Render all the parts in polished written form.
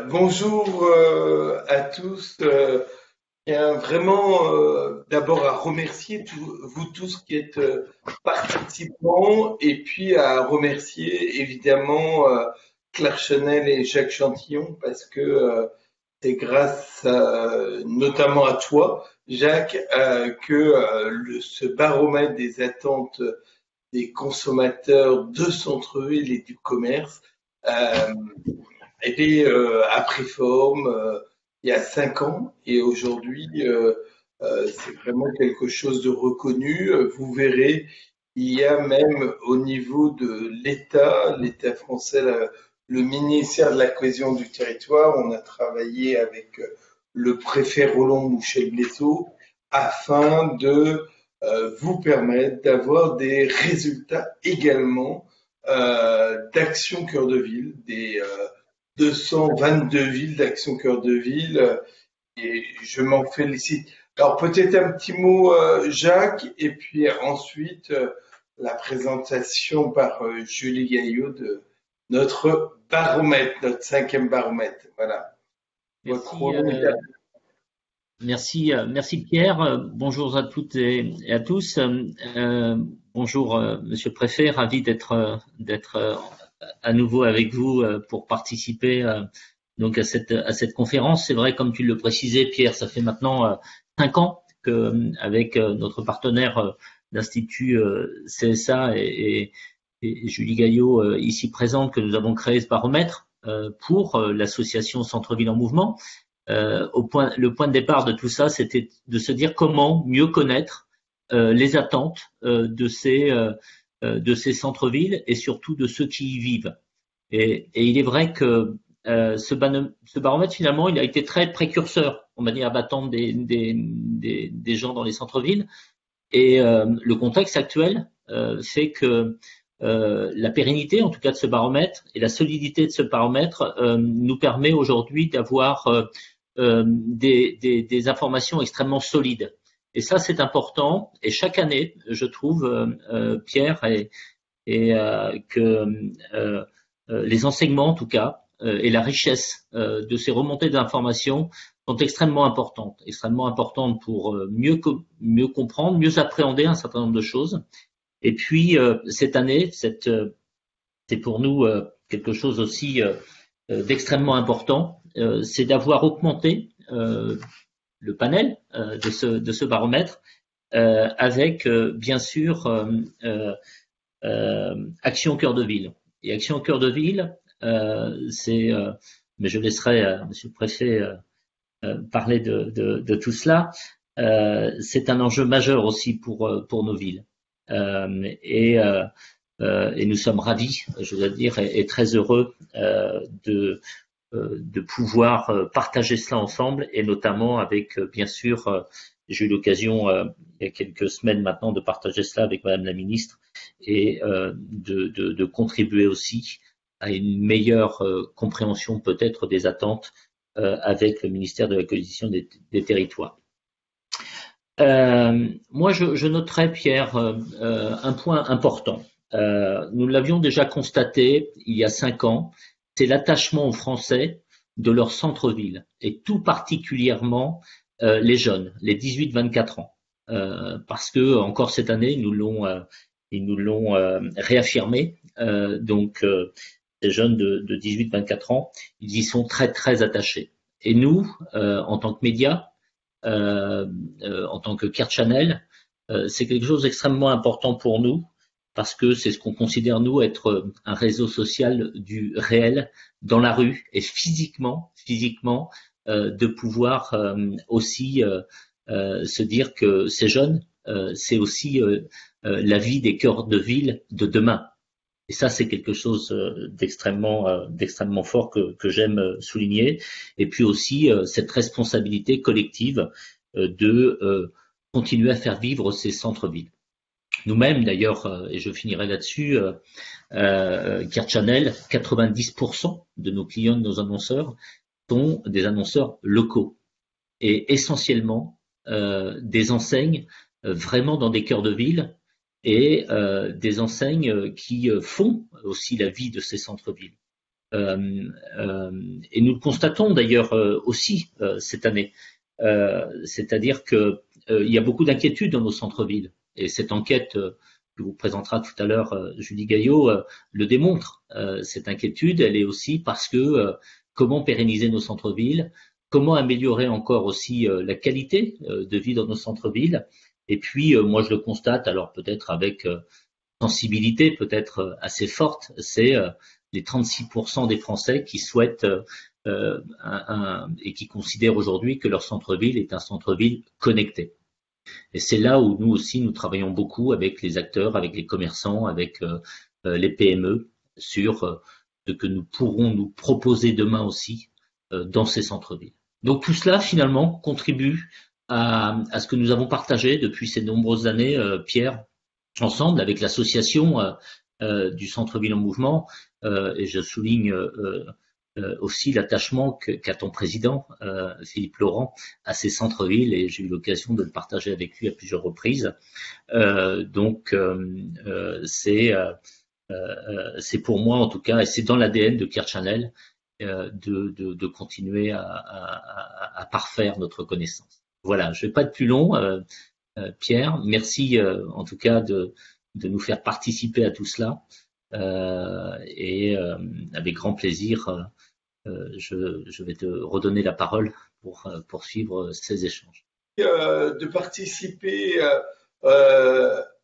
Bonjour à tous. Je tiens vraiment d'abord à remercier vous tous qui êtes participants et puis à remercier évidemment Claire Chenel et Jacques Chantillon parce que c'est grâce notamment à toi, Jacques, que ce baromètre des attentes des consommateurs de centre-ville et du commerce euh, a pris forme il y a 5 ans et aujourd'hui c'est vraiment quelque chose de reconnu. Vous verrez, il y a même au niveau de l'État français, le ministère de la cohésion du territoire, on a travaillé avec le préfet Roland Mouchel-Blesso afin de vous permettre d'avoir des résultats également d'Action Cœur de Ville, des 222 villes d'Action Cœur de Ville et je m'en félicite. Alors peut-être un petit mot, Jacques, et puis ensuite la présentation par Julie Gaillot de notre baromètre, notre 5e baromètre. Voilà. Votre Merci, rôle est à merci Pierre. Bonjour à toutes et à tous. Bonjour Monsieur le Préfet, ravi d'être à nouveau avec vous pour participer donc à cette conférence. C'est vrai, comme tu le précisais, Pierre, ça fait maintenant 5 ans que avec notre partenaire l'Institut CSA et Julie Gaillot ici présente, que nous avons créé ce baromètre pour l'association Centre-Ville en Mouvement. Le point de départ de tout ça, c'était de se dire comment mieux connaître les attentes de ces centres-villes et surtout de ceux qui y vivent. Et il est vrai que ce baromètre, finalement, il a été très précurseur en manière d'attendre des gens dans les centres-villes. Et le contexte actuel fait que la pérennité, en tout cas, de ce baromètre et la solidité de ce baromètre nous permet aujourd'hui d'avoir des informations extrêmement solides. Et ça, c'est important. Et chaque année, je trouve, Pierre, que les enseignements, en tout cas, et la richesse de ces remontées d'informations sont extrêmement importantes pour mieux comprendre, mieux appréhender un certain nombre de choses. Et puis, cette année, c'est pour nous quelque chose aussi d'extrêmement important, c'est d'avoir augmenté le panel de ce baromètre avec bien sûr Action Cœur de Ville. Et Action Cœur de Ville, mais je laisserai Monsieur le Préfet parler de tout cela. C'est un enjeu majeur aussi pour nos villes. Et nous sommes ravis, je dois dire, et très heureux de pouvoir partager cela ensemble, et notamment avec, bien sûr, j'ai eu l'occasion il y a quelques semaines maintenant de partager cela avec Madame la Ministre et de contribuer aussi à une meilleure compréhension peut-être des attentes avec le ministère de la cohésion des territoires. Moi, je noterais, Pierre, un point important. Nous l'avions déjà constaté il y a 5 ans, c'est l'attachement aux Français de leur centre-ville, et tout particulièrement les jeunes, les 18-24 ans, parce que encore cette année, ils nous l'ont réaffirmé. Donc, ces jeunes de 18-24 ans, ils y sont très très attachés. Et nous, en tant que médias, en tant que Carte Channel, c'est quelque chose d'extrêmement important pour nous, parce que c'est ce qu'on considère, nous, être un réseau social du réel dans la rue, et physiquement, de pouvoir aussi se dire que ces jeunes, c'est aussi la vie des cœurs de ville de demain. Et ça, c'est quelque chose d'extrêmement fort que j'aime souligner. Et puis aussi cette responsabilité collective de continuer à faire vivre ces centres-villes. Nous-mêmes, d'ailleurs, et je finirai là-dessus, Carte Channel, 90% de nos clients, de nos annonceurs, sont des annonceurs locaux et essentiellement des enseignes vraiment dans des cœurs de ville et des enseignes qui font aussi la vie de ces centres-villes. Et nous le constatons d'ailleurs aussi cette année. C'est-à-dire que il y a beaucoup d'inquiétudes dans nos centres-villes. Et cette enquête que vous présentera tout à l'heure Julie Gaillot le démontre. Cette inquiétude, elle est aussi parce que comment pérenniser nos centres-villes, comment améliorer encore aussi la qualité de vie dans nos centres-villes. Et puis, moi, je le constate, alors peut-être avec sensibilité peut-être assez forte, c'est les 36% des Français qui souhaitent et qui considèrent aujourd'hui que leur centre-ville est un centre-ville connecté. Et c'est là où nous aussi, nous travaillons beaucoup avec les acteurs, avec les commerçants, avec les PME sur ce que nous pourrons nous proposer demain aussi dans ces centres-villes. Donc tout cela, finalement, contribue à ce que nous avons partagé depuis ces nombreuses années, Pierre, ensemble avec l'association du Centre-Ville en Mouvement, et je souligne aussi l'attachement qu'a ton président, Philippe Laurent, à ces centres-villes, et j'ai eu l'occasion de le partager avec lui à plusieurs reprises. Donc c'est pour moi en tout cas, et c'est dans l'ADN de Clear Channel, de continuer à parfaire notre connaissance. Voilà, je vais pas être plus long, Pierre. Merci en tout cas de nous faire participer à tout cela. Et avec grand plaisir, je vais te redonner la parole pour poursuivre ces échanges. De participer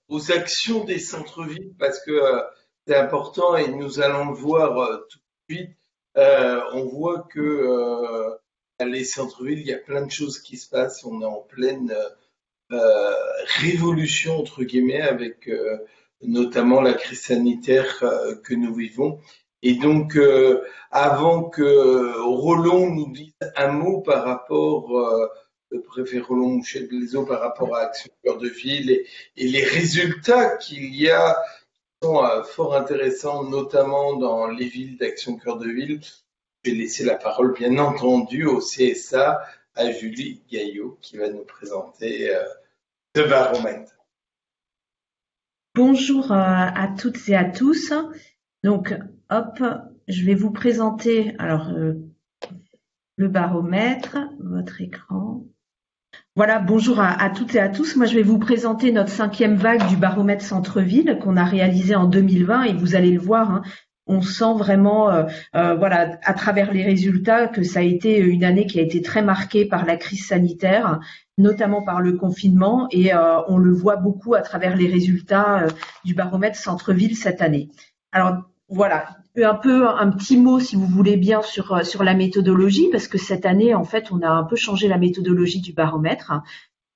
aux actions des centres-villes parce que c'est important et nous allons le voir tout de suite. On voit que les centres-villes, il y a plein de choses qui se passent. On est en pleine révolution entre guillemets avec notamment la crise sanitaire que nous vivons. Et donc, avant que Roland nous dise un mot par rapport, le préfet Roland Mouchel-Blaisot, par rapport à Action Cœur de Ville et les résultats qu'il y a qui sont fort intéressants, notamment dans les villes d'Action Cœur de Ville, je vais laisser la parole, bien entendu, au CSA, à Julie Gaillot, qui va nous présenter ce baromètre. Bonjour à toutes et à tous. Donc, hop, je vais vous présenter alors le baromètre, votre écran. Voilà, bonjour à toutes et à tous. Moi, je vais vous présenter notre 5e vague du baromètre Centre-Ville qu'on a réalisé en 2020 et vous allez le voir, hein, on sent vraiment, voilà, à travers les résultats que ça a été une année qui a été très marquée par la crise sanitaire, notamment par le confinement, et on le voit beaucoup à travers les résultats du baromètre Centre-Ville cette année. Alors voilà, un petit mot si vous voulez bien sur la méthodologie, parce que cette année en fait on a un peu changé la méthodologie du baromètre.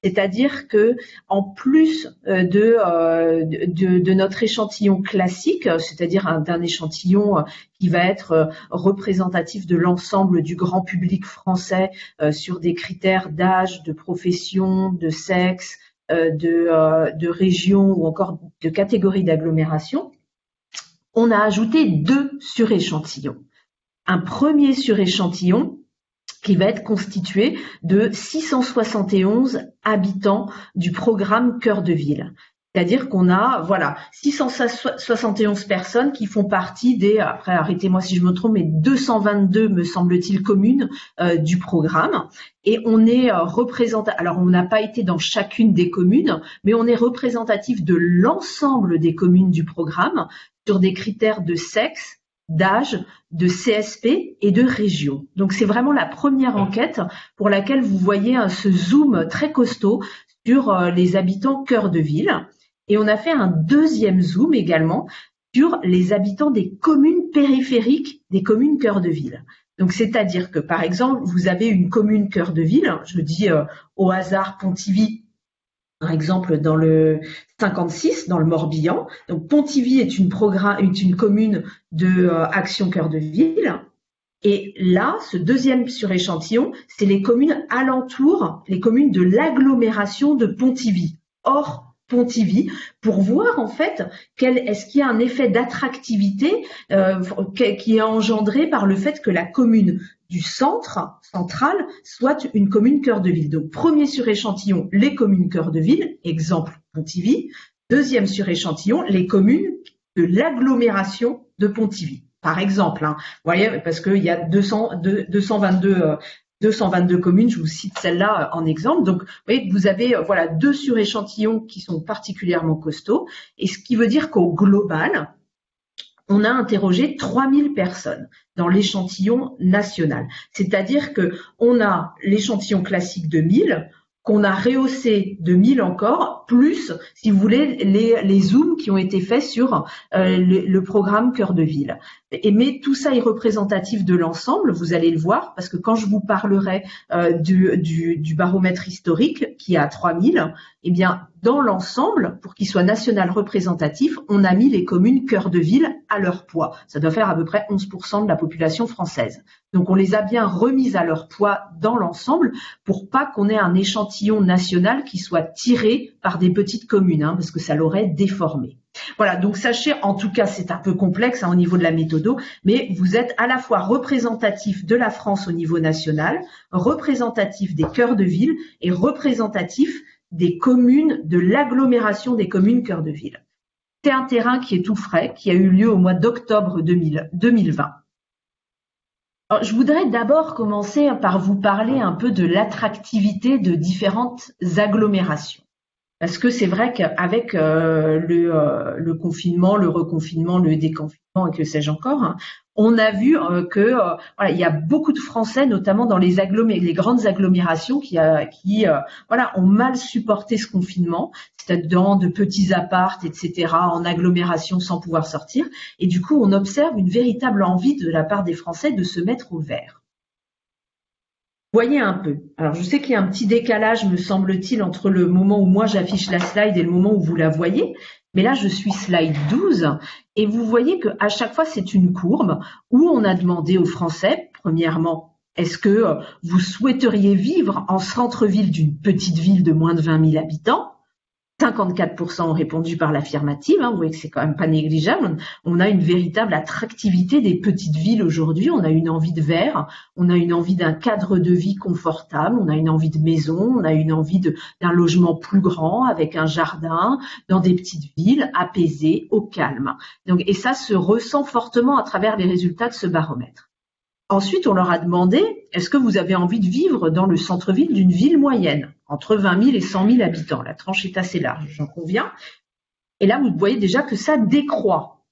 C'est-à-dire que en plus de notre échantillon classique, c'est-à-dire d'un échantillon qui va être représentatif de l'ensemble du grand public français sur des critères d'âge, de profession, de sexe, de région ou encore de catégorie d'agglomération, on a ajouté 2 suréchantillons. Un premier suréchantillon qui va être constitué de 671 habitants du programme Cœur de Ville. C'est-à-dire qu'on a, voilà, 671 personnes qui font partie des, après arrêtez-moi si je me trompe, mais 222, me semble-t-il, communes du programme. Et on est représentatif, alors on n'a pas été dans chacune des communes, mais on est représentatif de l'ensemble des communes du programme sur des critères de sexe, d'âge, de CSP et de région. Donc c'est vraiment la première enquête pour laquelle vous voyez ce zoom très costaud sur les habitants cœur de ville. Et on a fait un deuxième zoom également sur les habitants des communes périphériques des communes cœur de ville. Donc c'est-à-dire que par exemple, vous avez une commune cœur de ville, je dis au hasard Pontivy, par exemple dans le 56, dans le Morbihan. Donc Pontivy est une commune de Action Cœur de Ville. Et là, ce deuxième suréchantillon, c'est les communes alentours, les communes de l'agglomération de Pontivy, hors Pontivy, pour voir en fait est-ce qu'il y a un effet d'attractivité qui est engendré par le fait que la commune du central soit une commune cœur de ville. Donc premier suréchantillon, les communes cœur de ville, exemple Pontivy. Deuxième suréchantillon, les communes de l'agglomération de Pontivy. par exemple, hein. Vous voyez, parce qu'il y a 222 communes, je vous cite celle-là en exemple. Donc, vous voyez que vous avez voilà 2 suréchantillons qui sont particulièrement costauds, et ce qui veut dire qu'au global, on a interrogé 3000 personnes dans l'échantillon national. C'est-à-dire que on a l'échantillon classique de 1000, qu'on a rehaussé de 1000 encore, plus, si vous voulez, les zooms qui ont été faits sur le programme Cœur de Ville. Mais tout ça est représentatif de l'ensemble, vous allez le voir, parce que quand je vous parlerai du baromètre historique qui est à 3000, eh bien, dans l'ensemble, pour qu'il soit national représentatif, on a mis les communes Cœur de Ville à leur poids. Ça doit faire à peu près 11% de la population française. Donc, on les a bien remises à leur poids dans l'ensemble pour pas qu'on ait un échantillon national qui soit tiré par des petites communes, hein, parce que ça l'aurait déformé. Voilà, donc sachez, en tout cas, c'est un peu complexe hein, au niveau de la méthodo, mais vous êtes à la fois représentatif de la France au niveau national, représentatif des cœurs de ville et représentatif des communes, de l'agglomération des communes cœurs de ville. C'est un terrain qui est tout frais, qui a eu lieu au mois d'octobre 2020. Alors, je voudrais d'abord commencer par vous parler un peu de l'attractivité de différentes agglomérations. Parce que c'est vrai qu'avec le confinement, le reconfinement, le déconfinement et que sais-je encore, hein, on a vu que voilà, il y a beaucoup de Français, notamment dans les grandes agglomérations, qui voilà, ont mal supporté ce confinement, c'est-à-dire dans de petits appartes, etc., en agglomération sans pouvoir sortir. Et du coup, on observe une véritable envie de la part des Français de se mettre au vert. Voyez un peu. Alors, je sais qu'il y a un petit décalage, me semble-t-il, entre le moment où moi j'affiche la slide et le moment où vous la voyez. Mais là, je suis slide 12 et vous voyez qu'à chaque fois, c'est une courbe où on a demandé aux Français, premièrement, est-ce que vous souhaiteriez vivre en centre-ville d'une petite ville de moins de 20 000 habitants ? 54% ont répondu par l'affirmative, hein, vous voyez que c'est quand même pas négligeable. On a une véritable attractivité des petites villes aujourd'hui, on a une envie de vert, on a une envie d'un cadre de vie confortable, on a une envie de maison, on a une envie d'un logement plus grand avec un jardin, dans des petites villes apaisées, au calme. Donc, et ça se ressent fortement à travers les résultats de ce baromètre. Ensuite, on leur a demandé, est-ce que vous avez envie de vivre dans le centre-ville d'une ville moyenne, entre 20 000 et 100 000 habitants? La tranche est assez large, j'en conviens. Et là, vous voyez déjà que ça décroît.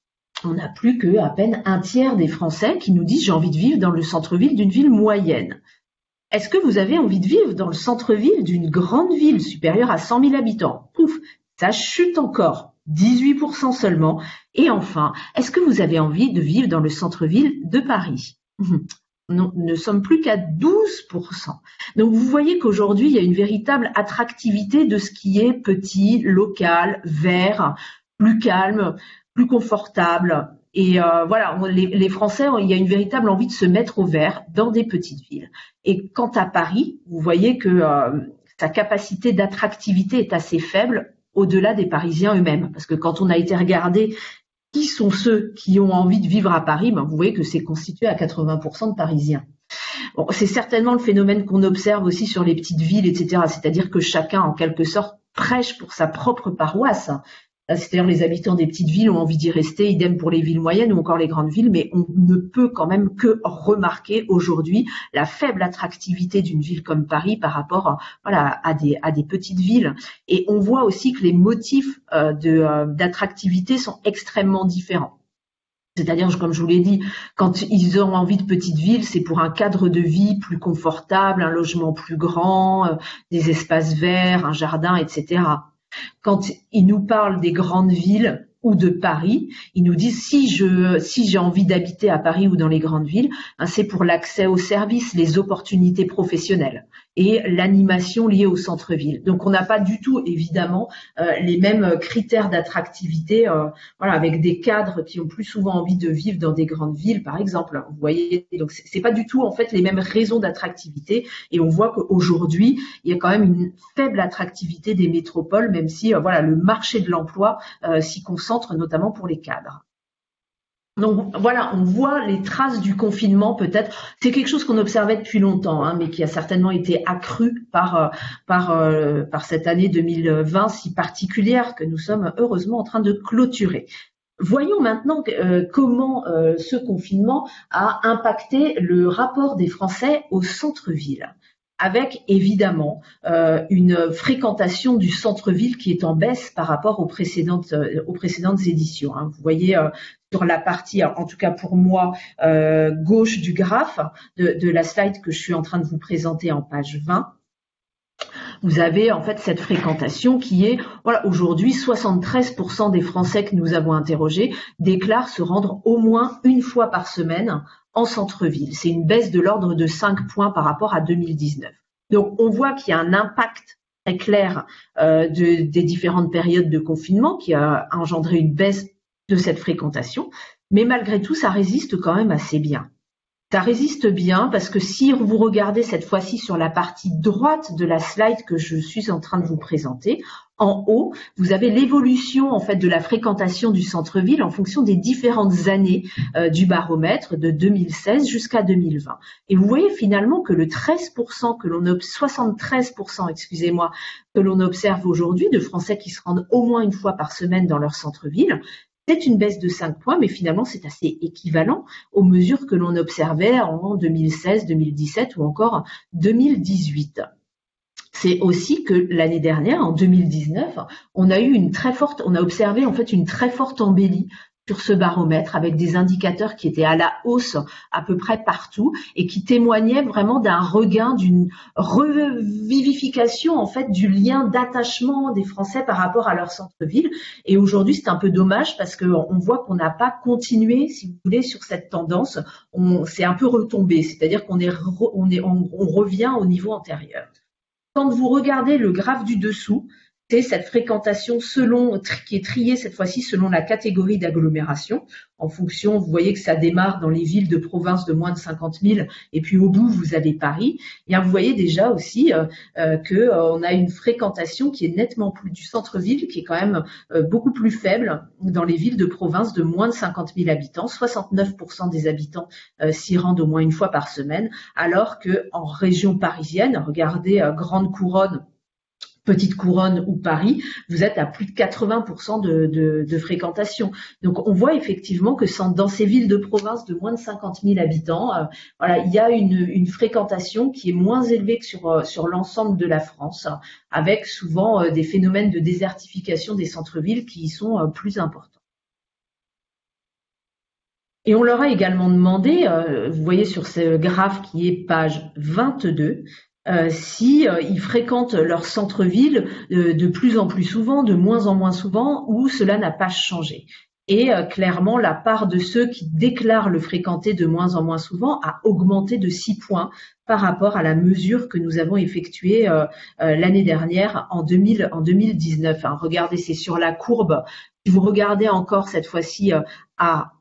On n'a plus qu'à peine un tiers des Français qui nous disent « j'ai envie de vivre dans le centre-ville d'une ville moyenne ». Est-ce que vous avez envie de vivre dans le centre-ville d'une grande ville supérieure à 100 000 habitants? Pouf, ça chute encore, 18% seulement. Et enfin, est-ce que vous avez envie de vivre dans le centre-ville de Paris? Nous ne sommes plus qu'à 12%. Donc vous voyez qu'aujourd'hui, il y a une véritable attractivité de ce qui est petit, local, vert, plus calme, plus confortable. Et voilà, les Français, il y a une véritable envie de se mettre au vert dans des petites villes. Et quant à Paris, vous voyez que sa capacité d'attractivité est assez faible au-delà des Parisiens eux-mêmes. Parce que quand on a été regarder qui sont ceux qui ont envie de vivre à Paris, ben vous voyez que c'est constitué à 80% de Parisiens. Bon, c'est certainement le phénomène qu'on observe aussi sur les petites villes, etc. C'est-à-dire que chacun, en quelque sorte, prêche pour sa propre paroisse. C'est-à-dire les habitants des petites villes ont envie d'y rester, idem pour les villes moyennes ou encore les grandes villes, mais on ne peut quand même que remarquer aujourd'hui la faible attractivité d'une ville comme Paris par rapport voilà, à des petites villes. Et on voit aussi que les motifs d'attractivité sont extrêmement différents. C'est-à-dire, comme je vous l'ai dit, quand ils ont envie de petites villes, c'est pour un cadre de vie plus confortable, un logement plus grand, des espaces verts, un jardin, etc. Quand ils nous parlent des grandes villes ou de Paris, ils nous disent si j'ai envie d'habiter à Paris ou dans les grandes villes, hein, c'est pour l'accès aux services, les opportunités professionnelles et l'animation liée au centre-ville. Donc on n'a pas du tout évidemment les mêmes critères d'attractivité, voilà, avec des cadres qui ont plus souvent envie de vivre dans des grandes villes par exemple. Vous voyez, donc c'est pas du tout en fait les mêmes raisons d'attractivité et on voit qu'aujourd'hui il y a quand même une faible attractivité des métropoles, même si voilà le marché de l'emploi s'y concentre notamment pour les cadres. Donc voilà, on voit les traces du confinement peut-être. C'est quelque chose qu'on observait depuis longtemps, hein, mais qui a certainement été accru par cette année 2020 si particulière que nous sommes heureusement en train de clôturer. Voyons maintenant comment ce confinement a impacté le rapport des Français au centre-ville, avec évidemment une fréquentation du centre-ville qui est en baisse par rapport aux précédentes éditions. Hein. Vous voyez sur la partie, en tout cas pour moi, gauche du graphe de la slide que je suis en train de vous présenter en page 20, vous avez en fait cette fréquentation qui est, voilà, aujourd'hui 73% des Français que nous avons interrogés déclarent se rendre au moins une fois par semaine en centre-ville. C'est une baisse de l'ordre de 5 points par rapport à 2019. Donc on voit qu'il y a un impact très clair des différentes périodes de confinement qui a engendré une baisse de cette fréquentation, mais malgré tout ça résiste quand même assez bien. Ça résiste bien parce que si vous regardez cette fois-ci sur la partie droite de la slide que je suis en train de vous présenter, en haut, vous avez l'évolution en fait de la fréquentation du centre-ville en fonction des différentes années du baromètre de 2016 jusqu'à 2020. Et vous voyez finalement que le 13% que l'on 73%, excusez-moi, que l'on observe aujourd'hui de Français qui se rendent au moins une fois par semaine dans leur centre-ville, c'est une baisse de 5 points, mais finalement, c'est assez équivalent aux mesures que l'on observait en 2016, 2017 ou encore 2018. C'est aussi que l'année dernière, en 2019, on a observé en fait une très forte embellie sur ce baromètre avec des indicateurs qui étaient à la hausse à peu près partout et qui témoignaient vraiment d'un regain, d'une revivification en fait du lien d'attachement des Français par rapport à leur centre-ville. Et aujourd'hui, c'est un peu dommage parce qu'on voit qu'on n'a pas continué, si vous voulez, sur cette tendance. C'est un peu retombé, c'est-à-dire qu'on revient au niveau antérieur. Quand vous regardez le graphe du dessous, c'est cette fréquentation qui est triée cette fois-ci selon la catégorie d'agglomération. En fonction, vous voyez que ça démarre dans les villes de province de moins de 50 000 et puis au bout, vous avez Paris. Et vous voyez déjà aussi qu'on a une fréquentation qui est nettement plus du centre-ville, qui est quand même beaucoup plus faible dans les villes de province de moins de 50 000 habitants. 69% des habitants s'y rendent au moins une fois par semaine, alors qu'en région parisienne, regardez Grande Couronne, Petite Couronne ou Paris, vous êtes à plus de 80% de fréquentation. Donc on voit effectivement que dans ces villes de province de moins de 50 000 habitants, voilà, il y a une fréquentation qui est moins élevée que sur l'ensemble de la France, avec souvent des phénomènes de désertification des centres-villes qui y sont plus importants. Et on leur a également demandé, vous voyez sur ce graphe qui est page 22, si ils fréquentent leur centre-ville de plus en plus souvent, de moins en moins souvent, ou cela n'a pas changé. Et clairement, la part de ceux qui déclarent le fréquenter de moins en moins souvent a augmenté de 6 points par rapport à la mesure que nous avons effectuée l'année dernière en 2019. Hein, regardez, c'est sur la courbe. Si vous regardez encore cette fois-ci à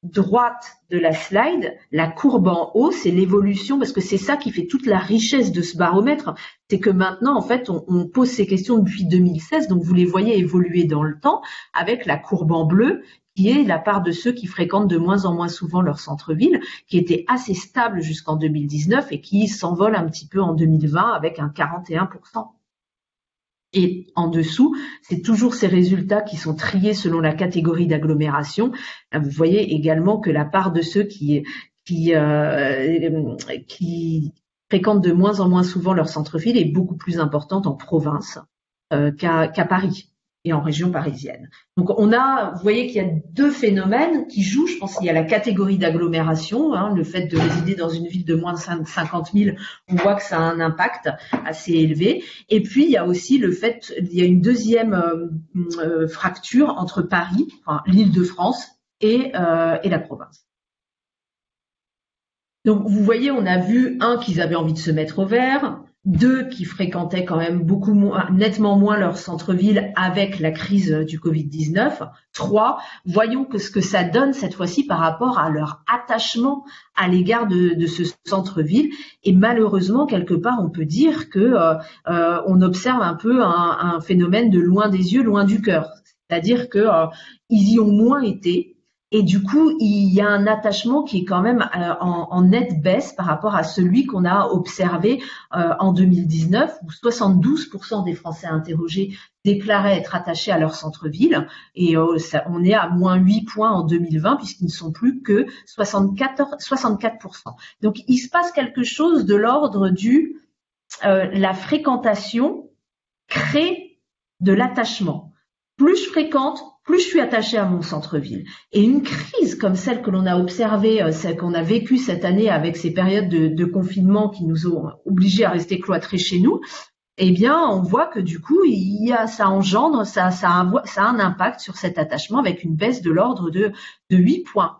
droite de la slide, la courbe en haut, c'est l'évolution, parce que c'est ça qui fait toute la richesse de ce baromètre, c'est que maintenant, en fait, on pose ces questions depuis 2016, donc vous les voyez évoluer dans le temps, avec la courbe en bleu, qui est la part de ceux qui fréquentent de moins en moins souvent leur centre-ville, qui était assez stable jusqu'en 2019 et qui s'envole un petit peu en 2020 avec un 41%. Et en dessous, c'est toujours ces résultats qui sont triés selon la catégorie d'agglomération. Vous voyez également que la part de ceux qui fréquentent de moins en moins souvent leur centre-ville est beaucoup plus importante en province qu'à Paris et en région parisienne. Donc vous voyez qu'il y a deux phénomènes qui jouent. Je pense qu'il y a la catégorie d'agglomération, hein, le fait de résider dans une ville de moins de 50 000, on voit que ça a un impact assez élevé. Et puis il y a aussi il y a une deuxième fracture entre Paris, enfin, l'Île-de-France et la province. Donc vous voyez, on a vu qu'ils avaient envie de se mettre au vert. 2 qui fréquentaient quand même nettement moins leur centre-ville avec la crise du Covid-19. 3, voyons ce que ça donne cette fois-ci par rapport à leur attachement à l'égard de ce centre-ville. Et malheureusement, quelque part, on peut dire que on observe un peu un phénomène de loin des yeux, loin du cœur. C'est-à-dire que ils y ont moins été. Et du coup, il y a un attachement qui est quand même en nette baisse par rapport à celui qu'on a observé en 2019, où 72% des Français interrogés déclaraient être attachés à leur centre-ville, et on est à moins 8 points en 2020 puisqu'ils ne sont plus que 64%. Donc il se passe quelque chose de l'ordre du la fréquentation crée de l'attachement. Plus je fréquente, plus je suis attachée à mon centre-ville. Et une crise comme celle que l'on a observée, celle qu'on a vécue cette année avec ces périodes de confinement qui nous ont obligés à rester cloîtrés chez nous, eh bien, on voit que du coup, ça engendre, ça a un impact sur cet attachement avec une baisse de l'ordre de 8 points.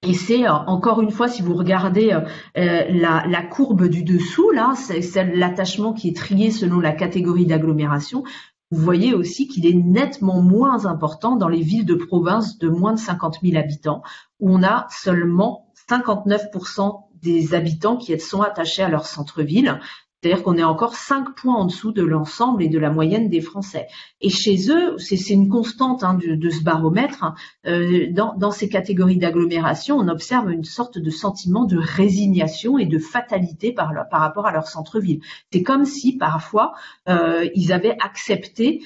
Et c'est encore une fois, si vous regardez la courbe du dessous, là, c'est l'attachement qui est trié selon la catégorie d'agglomération. Vous voyez aussi qu'il est nettement moins important dans les villes de province de moins de 50 000 habitants, où on a seulement 59% des habitants qui sont attachés à leur centre-ville. C'est-à-dire qu'on est encore 5 points en dessous de l'ensemble et de la moyenne des Français. Et chez eux, c'est une constante de ce baromètre, dans ces catégories d'agglomération, on observe une sorte de sentiment de résignation et de fatalité par rapport à leur centre-ville. C'est comme si parfois ils avaient accepté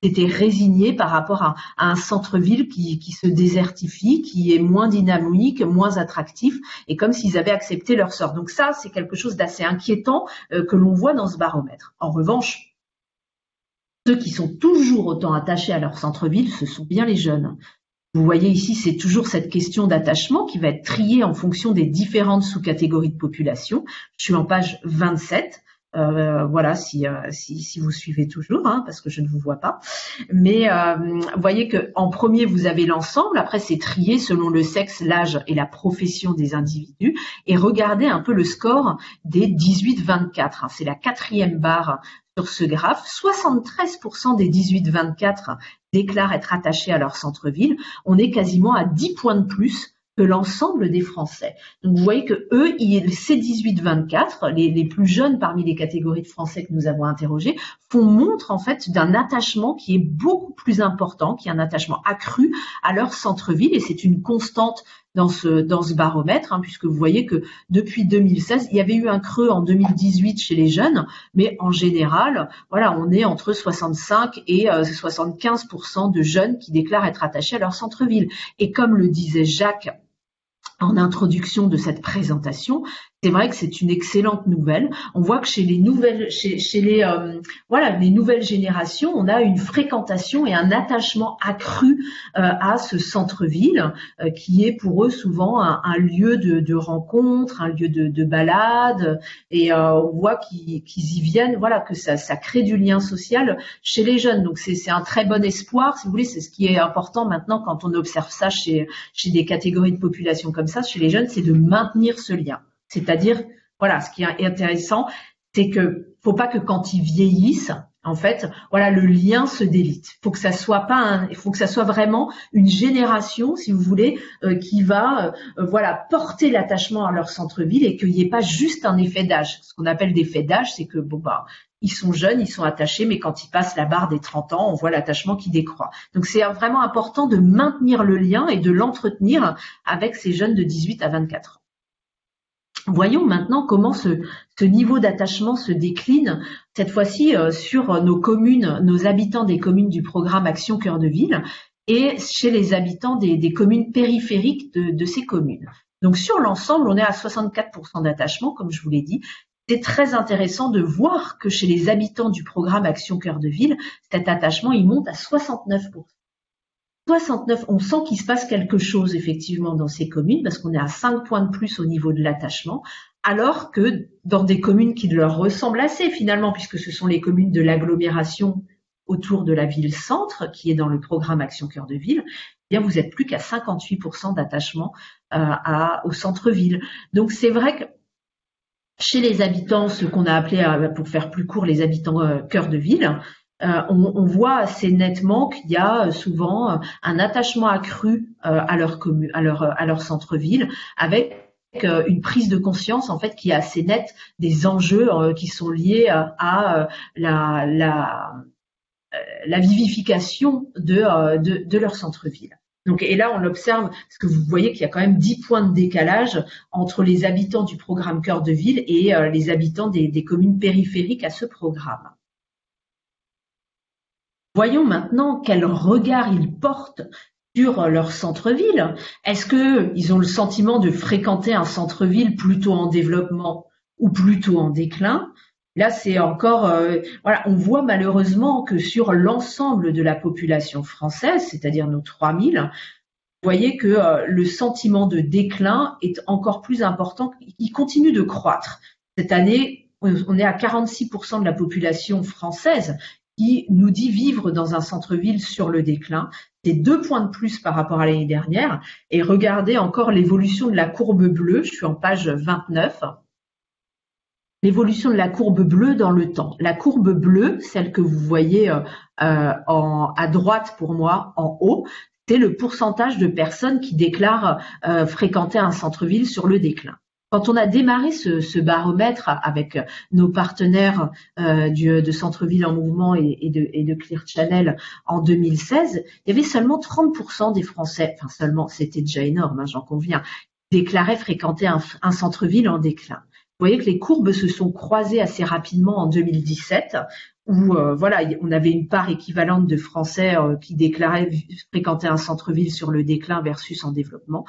étaient résignés par rapport à un centre-ville qui se désertifie, qui est moins dynamique, moins attractif, et comme s'ils avaient accepté leur sort. Donc ça, c'est quelque chose d'assez inquiétant que l'on voit dans ce baromètre. En revanche, ceux qui sont toujours autant attachés à leur centre-ville, ce sont bien les jeunes. Vous voyez ici, c'est toujours cette question d'attachement qui va être triée en fonction des différentes sous-catégories de population. Je suis en page 27. Voilà, si vous suivez toujours, hein, parce que je ne vous vois pas. Mais vous voyez que en premier vous avez l'ensemble. Après c'est trié selon le sexe, l'âge et la profession des individus. Et regardez un peu le score des 18-24. Hein, c'est la 4e barre sur ce graphe. 73% des 18-24 déclarent être attachés à leur centre-ville. On est quasiment à 10 points de plus que l'ensemble des Français. Donc vous voyez que eux, ces 18-24, les plus jeunes parmi les catégories de Français que nous avons interrogés, font montre en fait d'un attachement qui est beaucoup plus important, qui est un attachement accru à leur centre-ville, et c'est une constante dans ce baromètre, hein, puisque vous voyez que depuis 2016, il y avait eu un creux en 2018 chez les jeunes, mais en général, voilà, on est entre 65 et 75% de jeunes qui déclarent être attachés à leur centre-ville. Et comme le disait Jacques en introduction de cette présentation, c'est vrai que c'est une excellente nouvelle. On voit que chez les nouvelles, les nouvelles générations, on a une fréquentation et un attachement accru à ce centre-ville, qui est pour eux souvent un lieu de rencontre, un lieu de balade, et on voit qu'ils y viennent, voilà, que ça crée du lien social chez les jeunes. Donc c'est un très bon espoir, si vous voulez. C'est ce qui est important maintenant quand on observe ça chez des catégories de population comme ça, chez les jeunes, c'est de maintenir ce lien. C'est-à-dire, voilà, ce qui est intéressant, c'est que faut pas que quand ils vieillissent, en fait, voilà, le lien se délite. Faut que ça soit il faut que ça soit vraiment une génération, si vous voulez, qui va, voilà, porter l'attachement à leur centre-ville, et qu'il n'y ait pas juste un effet d'âge. Ce qu'on appelle d'effet d'âge, c'est que ils sont jeunes, ils sont attachés, mais quand ils passent la barre des 30 ans, on voit l'attachement qui décroît. Donc c'est vraiment important de maintenir le lien et de l'entretenir avec ces jeunes de 18 à 24 ans. Voyons maintenant comment ce niveau d'attachement se décline, cette fois-ci sur nos communes, nos habitants des communes du programme Action Cœur de Ville, et chez les habitants des communes périphériques de ces communes. Donc sur l'ensemble, on est à 64% d'attachement, comme je vous l'ai dit. C'est très intéressant de voir que chez les habitants du programme Action Cœur de Ville, cet attachement, il monte à 69%. 69, on sent qu'il se passe quelque chose effectivement dans ces communes, parce qu'on est à 5 points de plus au niveau de l'attachement, alors que dans des communes qui leur ressemblent assez finalement, puisque ce sont les communes de l'agglomération autour de la ville-centre, qui est dans le programme Action Cœur de Ville, eh bien vous êtes plus qu'à 58% d'attachement au centre-ville. Donc c'est vrai que chez les habitants, ce qu'on a appelé, pour faire plus court, les habitants cœur de ville, on voit assez nettement qu'il y a souvent un attachement accru à leur commune, à leur centre-ville, avec une prise de conscience en fait qui est assez nette des enjeux qui sont liés à la vivification de leur centre-ville. Donc, et là, on observe, parce que vous voyez qu'il y a quand même 10 points de décalage entre les habitants du programme Cœur de Ville et les habitants des communes périphériques à ce programme. Voyons maintenant quel regard ils portent sur leur centre-ville. Est-ce qu'ils ont le sentiment de fréquenter un centre-ville plutôt en développement ou plutôt en déclin? Là, c'est encore, voilà, on voit malheureusement que sur l'ensemble de la population française, c'est-à-dire nos 3000, vous voyez que le sentiment de déclin est encore plus important, il continue de croître. Cette année, on est à 46% de la population française qui nous dit vivre dans un centre-ville sur le déclin. C'est 2 points de plus par rapport à l'année dernière. Et regardez encore l'évolution de la courbe bleue, je suis en page 29. L'évolution de la courbe bleue dans le temps. La courbe bleue, celle que vous voyez à droite pour moi, en haut, c'est le pourcentage de personnes qui déclarent fréquenter un centre-ville sur le déclin. Quand on a démarré ce baromètre avec nos partenaires de Centre-Ville en Mouvement et de Clear Channel en 2016, il y avait seulement 30% des Français, enfin seulement, c'était déjà énorme, hein, j'en conviens, déclaraient fréquenter un centre-ville en déclin. Vous voyez que les courbes se sont croisées assez rapidement en 2017, où voilà, on avait une part équivalente de Français qui déclaraient fréquenter un centre-ville sur le déclin versus en développement.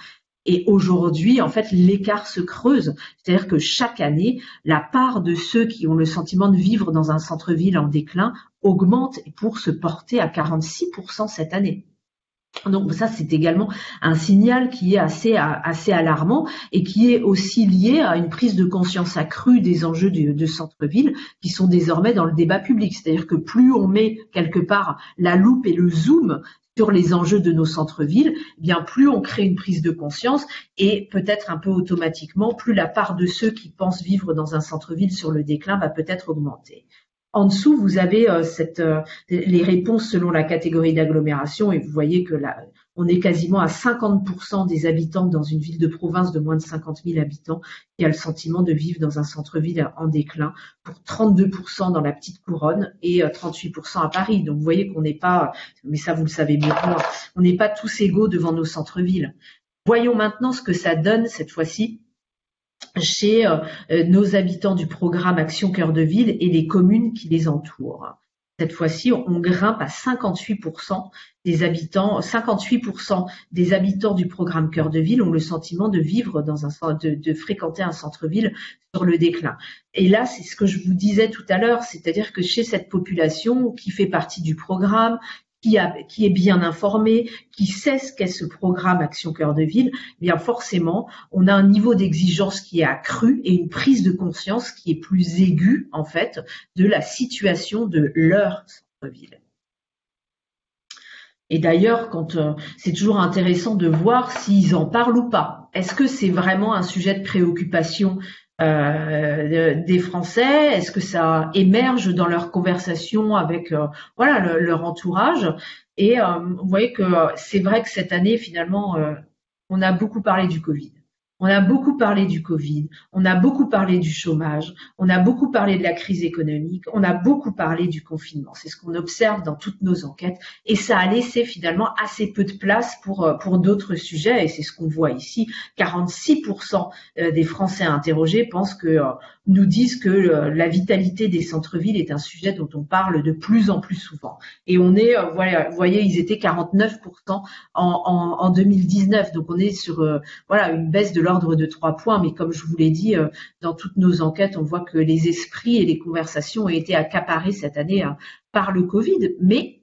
Et aujourd'hui, en fait, l'écart se creuse. C'est-à-dire que chaque année, la part de ceux qui ont le sentiment de vivre dans un centre-ville en déclin augmente pour se porter à 46% cette année. Donc ça, c'est également un signal qui est assez alarmant et qui est aussi lié à une prise de conscience accrue des enjeux de centre-ville qui sont désormais dans le débat public. C'est-à-dire que plus on met quelque part la loupe et le zoom sur les enjeux de nos centres-villes, eh bien plus on crée une prise de conscience et peut-être un peu automatiquement, plus la part de ceux qui pensent vivre dans un centre-ville sur le déclin va peut-être augmenter. En dessous, vous avez les réponses selon la catégorie d'agglomération et vous voyez que là, on est quasiment à 50% des habitants dans une ville de province de moins de 50 000 habitants qui a le sentiment de vivre dans un centre-ville en déclin, pour 32% dans la petite couronne et 38% à Paris. Donc vous voyez qu'on n'est pas, mais ça vous le savez mieux que moi, on n'est pas tous égaux devant nos centres-villes. Voyons maintenant ce que ça donne cette fois-ci chez nos habitants du programme Action Cœur de Ville et les communes qui les entourent. Cette fois-ci, on grimpe à 58% des habitants, 58% des habitants du programme Cœur de Ville ont le sentiment de vivre dans de fréquenter un centre-ville sur le déclin. Et là, c'est ce que je vous disais tout à l'heure, c'est-à-dire que chez cette population qui fait partie du programme, qui est bien informé, qui sait ce qu'est ce programme Action Cœur de Ville, eh bien forcément, on a un niveau d'exigence qui est accru et une prise de conscience qui est plus aiguë, en fait, de la situation de leur centre-ville. Et d'ailleurs, c'est toujours intéressant de voir s'ils en parlent ou pas. Est-ce que c'est vraiment un sujet de préoccupation des Français? Est-ce que ça émerge dans leur conversation avec voilà leur entourage? Et vous voyez que c'est vrai que cette année finalement on a beaucoup parlé du Covid. On a beaucoup parlé du Covid, on a beaucoup parlé du chômage, on a beaucoup parlé de la crise économique, on a beaucoup parlé du confinement. C'est ce qu'on observe dans toutes nos enquêtes et ça a laissé finalement assez peu de place pour d'autres sujets et c'est ce qu'on voit ici. 46% des Français interrogés nous disent que la vitalité des centres-villes est un sujet dont on parle de plus en plus souvent. Et on est, voilà, vous voyez, ils étaient 49% en 2019, donc on est sur voilà une baisse de l'ordre de 3 points, mais comme je vous l'ai dit, dans toutes nos enquêtes, on voit que les esprits et les conversations ont été accaparés cette année par le Covid, mais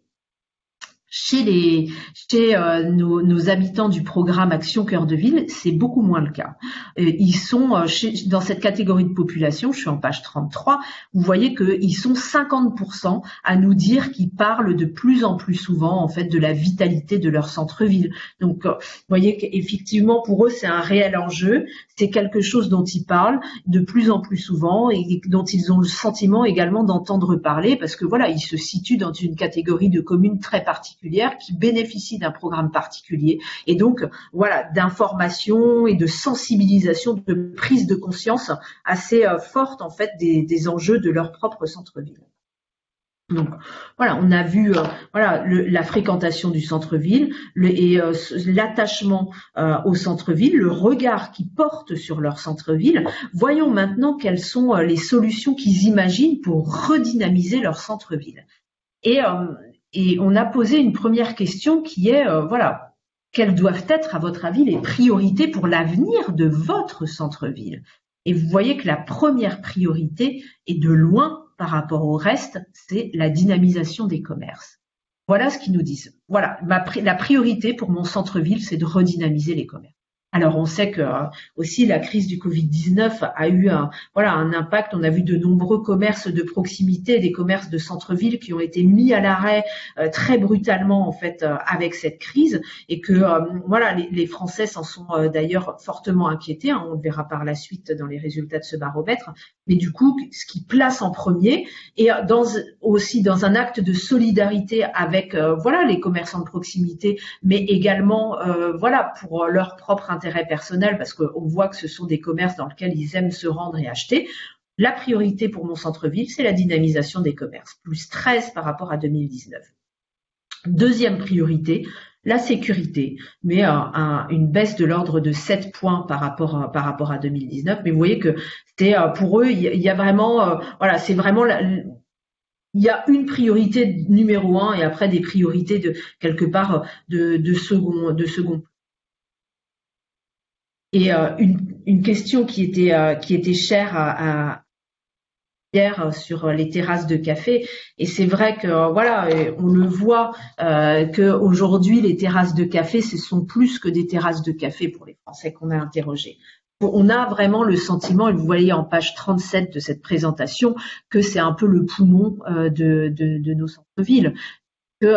chez nos habitants du programme Action Cœur de Ville, c'est beaucoup moins le cas. Ils sont dans cette catégorie de population, je suis en page 33, vous voyez qu'ils sont 50% à nous dire qu'ils parlent de plus en plus souvent en fait de la vitalité de leur centre-ville. Donc vous voyez qu'effectivement pour eux c'est un réel enjeu, c'est quelque chose dont ils parlent de plus en plus souvent et dont ils ont le sentiment également d'entendre parler parce que voilà, ils se situent dans une catégorie de communes très particulière qui bénéficient d'un programme particulier et donc voilà d'information et de sensibilisation, de prise de conscience assez forte en fait des enjeux de leur propre centre-ville. Donc voilà, on a vu voilà la fréquentation du centre-ville et l'attachement au centre-ville, le regard qu'ils portent sur leur centre-ville. Voyons maintenant quelles sont les solutions qu'ils imaginent pour redynamiser leur centre-ville. Et Et on a posé une première question qui est, voilà, quelles doivent être, à votre avis, les priorités pour l'avenir de votre centre-ville? Et vous voyez que la première priorité, et de loin par rapport au reste, c'est la dynamisation des commerces. Voilà ce qu'ils nous disent. Voilà, la priorité pour mon centre-ville, c'est de redynamiser les commerces. Alors on sait que aussi la crise du Covid-19 a eu un impact. On a vu de nombreux commerces de proximité, des commerces de centre-ville qui ont été mis à l'arrêt très brutalement en fait avec cette crise, et que les Français s'en sont d'ailleurs fortement inquiétés. Hein, on le verra par la suite dans les résultats de ce baromètre. Mais du coup, ce qui place en premier, et aussi dans un acte de solidarité avec les commerçants de proximité, mais également pour leur propre intérêt personnel, parce qu'on voit que ce sont des commerces dans lesquels ils aiment se rendre et acheter. La priorité pour mon centre-ville, c'est la dynamisation des commerces, plus 13 par rapport à 2019. Deuxième priorité, la sécurité, mais une baisse de l'ordre de 7 points par rapport à 2019. Mais vous voyez que c'est pour eux, il y a vraiment, c'est vraiment il y a une priorité numéro 1 et après des priorités de quelque part de second. Et une question qui était chère à Pierre sur les terrasses de café, et c'est vrai que on le voit que aujourd'hui les terrasses de café, ce sont plus que des terrasses de café pour les Français qu'on a interrogés. On a vraiment le sentiment, et vous voyez en page 37 de cette présentation, que c'est un peu le poumon de nos centres-villes. Que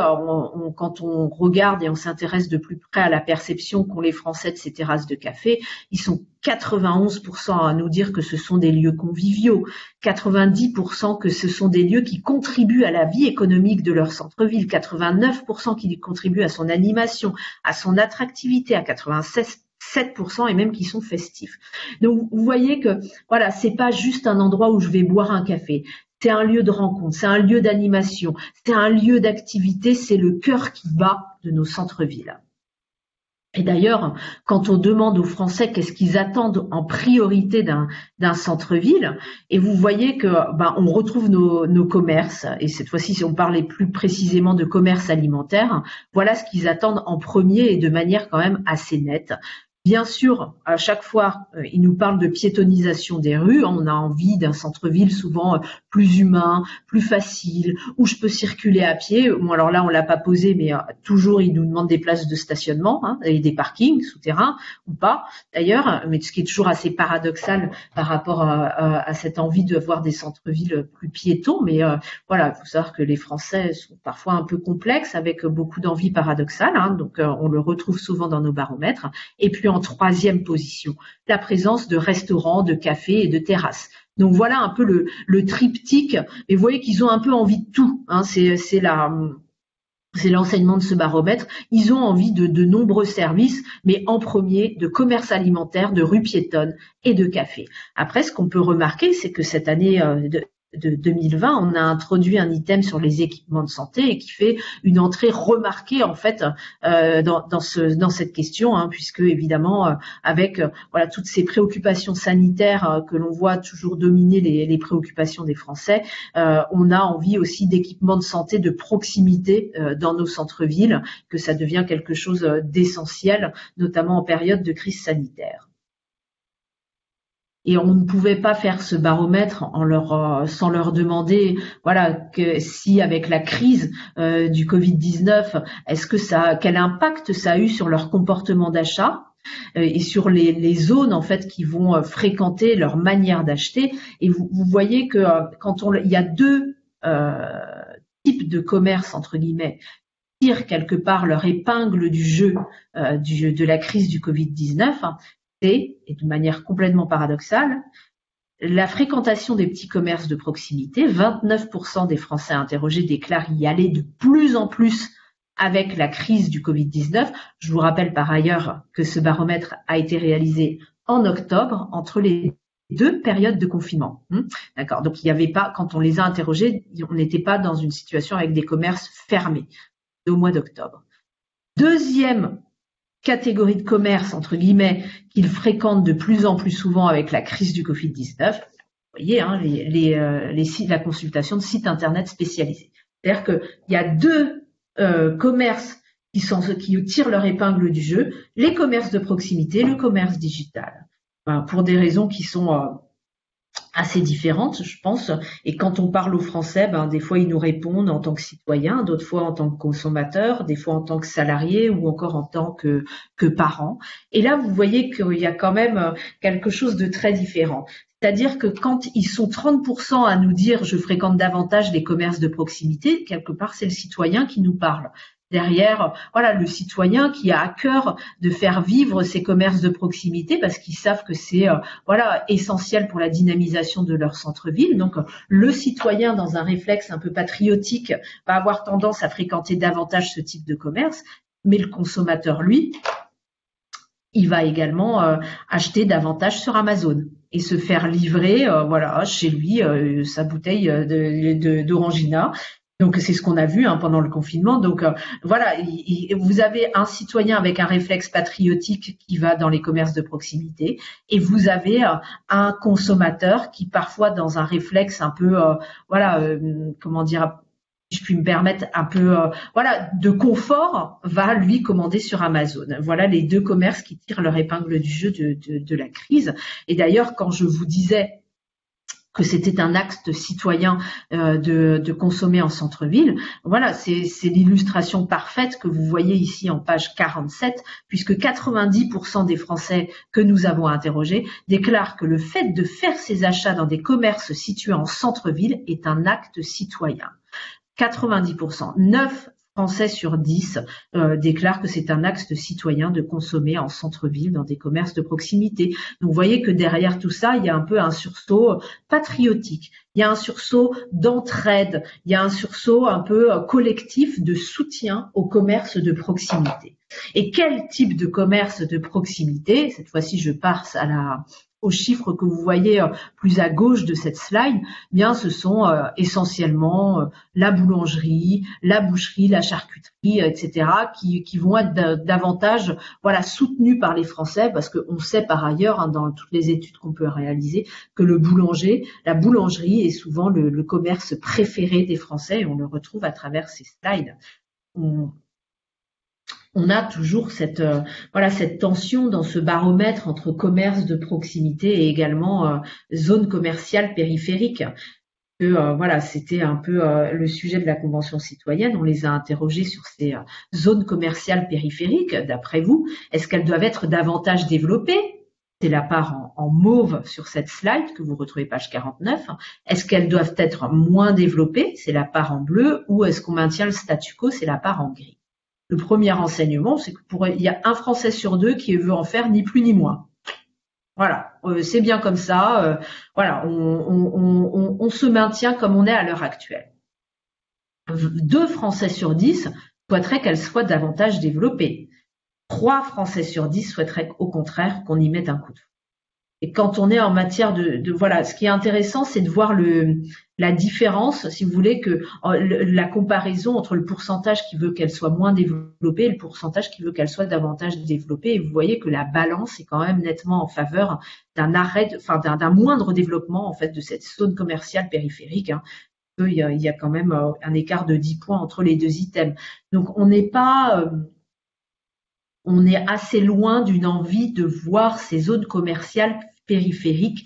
quand on regarde et on s'intéresse de plus près à la perception qu'ont les Français de ces terrasses de café, ils sont 91% à nous dire que ce sont des lieux conviviaux, 90% que ce sont des lieux qui contribuent à la vie économique de leur centre-ville, 89% qui contribuent à son animation, à son attractivité, à 7% et même qui sont festifs. Donc vous voyez que c'est pas juste un endroit où je vais boire un café. C'est un lieu de rencontre, c'est un lieu d'animation, c'est un lieu d'activité, c'est le cœur qui bat de nos centres-villes. Et d'ailleurs, quand on demande aux Français qu'est-ce qu'ils attendent en priorité d'un centre-ville, et vous voyez que on retrouve nos commerces, et cette fois-ci, si on parlait plus précisément de commerce alimentaire, voilà ce qu'ils attendent en premier et de manière quand même assez nette. Bien sûr, à chaque fois, ils nous parlent de piétonisation des rues. On a envie d'un centre-ville souvent plus humain, plus facile, où je peux circuler à pied. Bon, alors là, on l'a pas posé, mais toujours, ils nous demandent des places de stationnement et des parkings souterrains ou pas, d'ailleurs. Mais ce qui est toujours assez paradoxal par rapport à cette envie de voir des centres-villes plus piétons. Mais il faut savoir que les Français sont parfois un peu complexes, avec beaucoup d'envie paradoxale. Donc, on le retrouve souvent dans nos baromètres. Et puis, en troisième position, la présence de restaurants, de cafés et de terrasses. Donc voilà un peu le triptyque. Et vous voyez qu'ils ont un peu envie de tout. C'est l'enseignement de ce baromètre. Ils ont envie de nombreux services, mais en premier de commerce alimentaire, de rues piétonnes et de cafés. Après, ce qu'on peut remarquer, c'est que cette année de 2020, on a introduit un item sur les équipements de santé et qui fait une entrée remarquée en fait dans cette question, puisque évidemment avec toutes ces préoccupations sanitaires que l'on voit toujours dominer les préoccupations des Français, on a envie aussi d'équipements de santé de proximité dans nos centres-villes, que ça devient quelque chose d'essentiel, notamment en période de crise sanitaire. Et on ne pouvait pas faire ce baromètre sans leur demander, que si avec la crise du Covid-19, quel impact ça a eu sur leur comportement d'achat et sur les zones en fait qui vont fréquenter leur manière d'acheter. Et vous voyez que il y a deux types de commerce entre guillemets qui tirent quelque part leur épingle du jeu de la crise du Covid-19. Et de manière complètement paradoxale, la fréquentation des petits commerces de proximité. 29% des Français interrogés déclarent y aller de plus en plus avec la crise du Covid-19. Je vous rappelle par ailleurs que ce baromètre a été réalisé en octobre, entre les deux périodes de confinement. D'accord. Donc il n'y avait pas, quand on les a interrogés, on n'était pas dans une situation avec des commerces fermés au mois d'octobre. Deuxième catégorie de commerce, entre guillemets, qu'ils fréquentent de plus en plus souvent avec la crise du Covid-19, vous voyez, la consultation de sites internet spécialisés. C'est-à-dire qu'il y a deux commerces qui tirent leur épingle du jeu, les commerces de proximité, le commerce digital. Pour des raisons qui sont assez différentes, je pense. Et quand on parle aux Français, des fois ils nous répondent en tant que citoyens, d'autres fois en tant que consommateurs, des fois en tant que salariés ou encore en tant que parents. Et là, vous voyez qu'il y a quand même quelque chose de très différent. C'est-à-dire que quand ils sont 30% à nous dire « je fréquente davantage les commerces de proximité », quelque part c'est le citoyen qui nous parle. Derrière, voilà, le citoyen qui a à cœur de faire vivre ces commerces de proximité parce qu'ils savent que c'est essentiel pour la dynamisation de leur centre-ville. Donc, le citoyen, dans un réflexe un peu patriotique, va avoir tendance à fréquenter davantage ce type de commerce, mais le consommateur, lui, il va également acheter davantage sur Amazon et se faire livrer, chez lui, sa bouteille d'Orangina. Donc c'est ce qu'on a vu pendant le confinement. Donc vous avez un citoyen avec un réflexe patriotique qui va dans les commerces de proximité, et vous avez un consommateur qui parfois dans un réflexe un peu si je puis me permettre un peu de confort, va lui commander sur Amazon. Voilà les deux commerces qui tirent leur épingle du jeu de la crise. Et d'ailleurs, quand je vous disais que c'était un acte citoyen de consommer en centre-ville. Voilà, c'est l'illustration parfaite que vous voyez ici en page 47, puisque 90% des Français que nous avons interrogés déclarent que le fait de faire ses achats dans des commerces situés en centre-ville est un acte citoyen. 90%. 9 Français sur 10 déclarent que c'est un acte citoyen de consommer en centre-ville dans des commerces de proximité. Donc vous voyez que derrière tout ça, il y a un peu un sursaut patriotique, il y a un sursaut d'entraide, il y a un sursaut un peu collectif de soutien au commerce de proximité. Et quel type de commerce de proximité? Cette fois-ci, je passe aux chiffres que vous voyez plus à gauche de cette slide, bien ce sont essentiellement la boulangerie, la boucherie, la charcuterie, etc., qui vont être davantage soutenus par les Français, parce qu'on sait par ailleurs dans toutes les études qu'on peut réaliser que la boulangerie est souvent le commerce préféré des Français, et on le retrouve à travers ces slides. On a toujours cette tension dans ce baromètre entre commerce de proximité et également zone commerciale périphérique. C'était un peu le sujet de la Convention citoyenne. On les a interrogés sur ces zones commerciales périphériques. D'après vous, est-ce qu'elles doivent être davantage développées? C'est la part en mauve sur cette slide que vous retrouvez page 49. Est-ce qu'elles doivent être moins développées? C'est la part en bleu. Ou est-ce qu'on maintient le statu quo? C'est la part en gris. Le premier renseignement, c'est il y a un Français sur 2 qui veut en faire ni plus ni moins. Voilà, c'est bien comme ça. On se maintient comme on est à l'heure actuelle. 2 Français sur 10 souhaiteraient qu'elle soit davantage développée. 3 Français sur 10 souhaiteraient au contraire qu'on y mette un coup de feu. Et quand on est en matière ce qui est intéressant, c'est de voir la différence, si vous voulez, que la comparaison entre le pourcentage qui veut qu'elle soit moins développée et le pourcentage qui veut qu'elle soit davantage développée. Et vous voyez que la balance est quand même nettement en faveur d'un moindre développement en fait de cette zone commerciale périphérique. Il y a quand même un écart de 10 points entre les deux items. Donc on est assez loin d'une envie de voir ces zones commerciales périphériques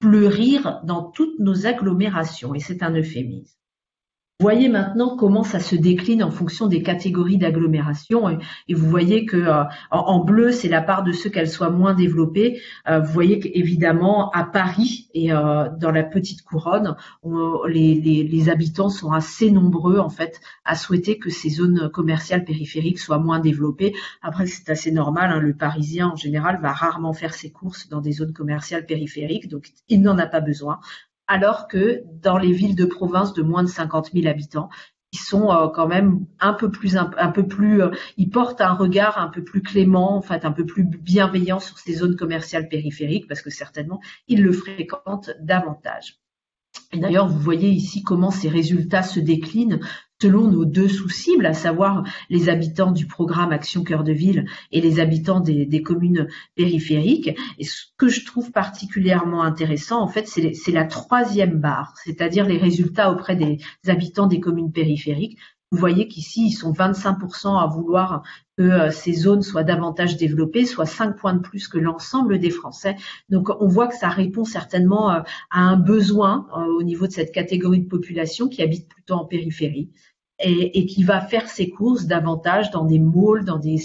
fleurir dans toutes nos agglomérations, et c'est un euphémisme. Vous voyez maintenant comment ça se décline en fonction des catégories d'agglomération, et vous voyez que en bleu, c'est la part de ceux qu'elles soient moins développées. Vous voyez qu'évidemment, à Paris et dans la petite couronne, les habitants sont assez nombreux en fait à souhaiter que ces zones commerciales périphériques soient moins développées. Après, c'est assez normal, le Parisien en général va rarement faire ses courses dans des zones commerciales périphériques, donc il n'en a pas besoin. Alors que dans les villes de province de moins de 50 000 habitants, ils sont quand même ils portent un regard un peu plus clément, en fait, un peu plus bienveillant sur ces zones commerciales périphériques, parce que certainement, ils le fréquentent davantage. Et d'ailleurs, vous voyez ici comment ces résultats se déclinent selon nos 2 sous-cibles, à savoir les habitants du programme Action Cœur de Ville et les habitants des communes périphériques. Et ce que je trouve particulièrement intéressant, en fait, c'est la 3e barre, c'est-à-dire les résultats auprès des habitants des communes périphériques. Vous voyez qu'ici, ils sont 25% à vouloir que ces zones soient davantage développées, soit 5 points de plus que l'ensemble des Français. Donc, on voit que ça répond certainement à un besoin au niveau de cette catégorie de population qui habite plutôt en périphérie et qui va faire ses courses davantage dans des malls, dans des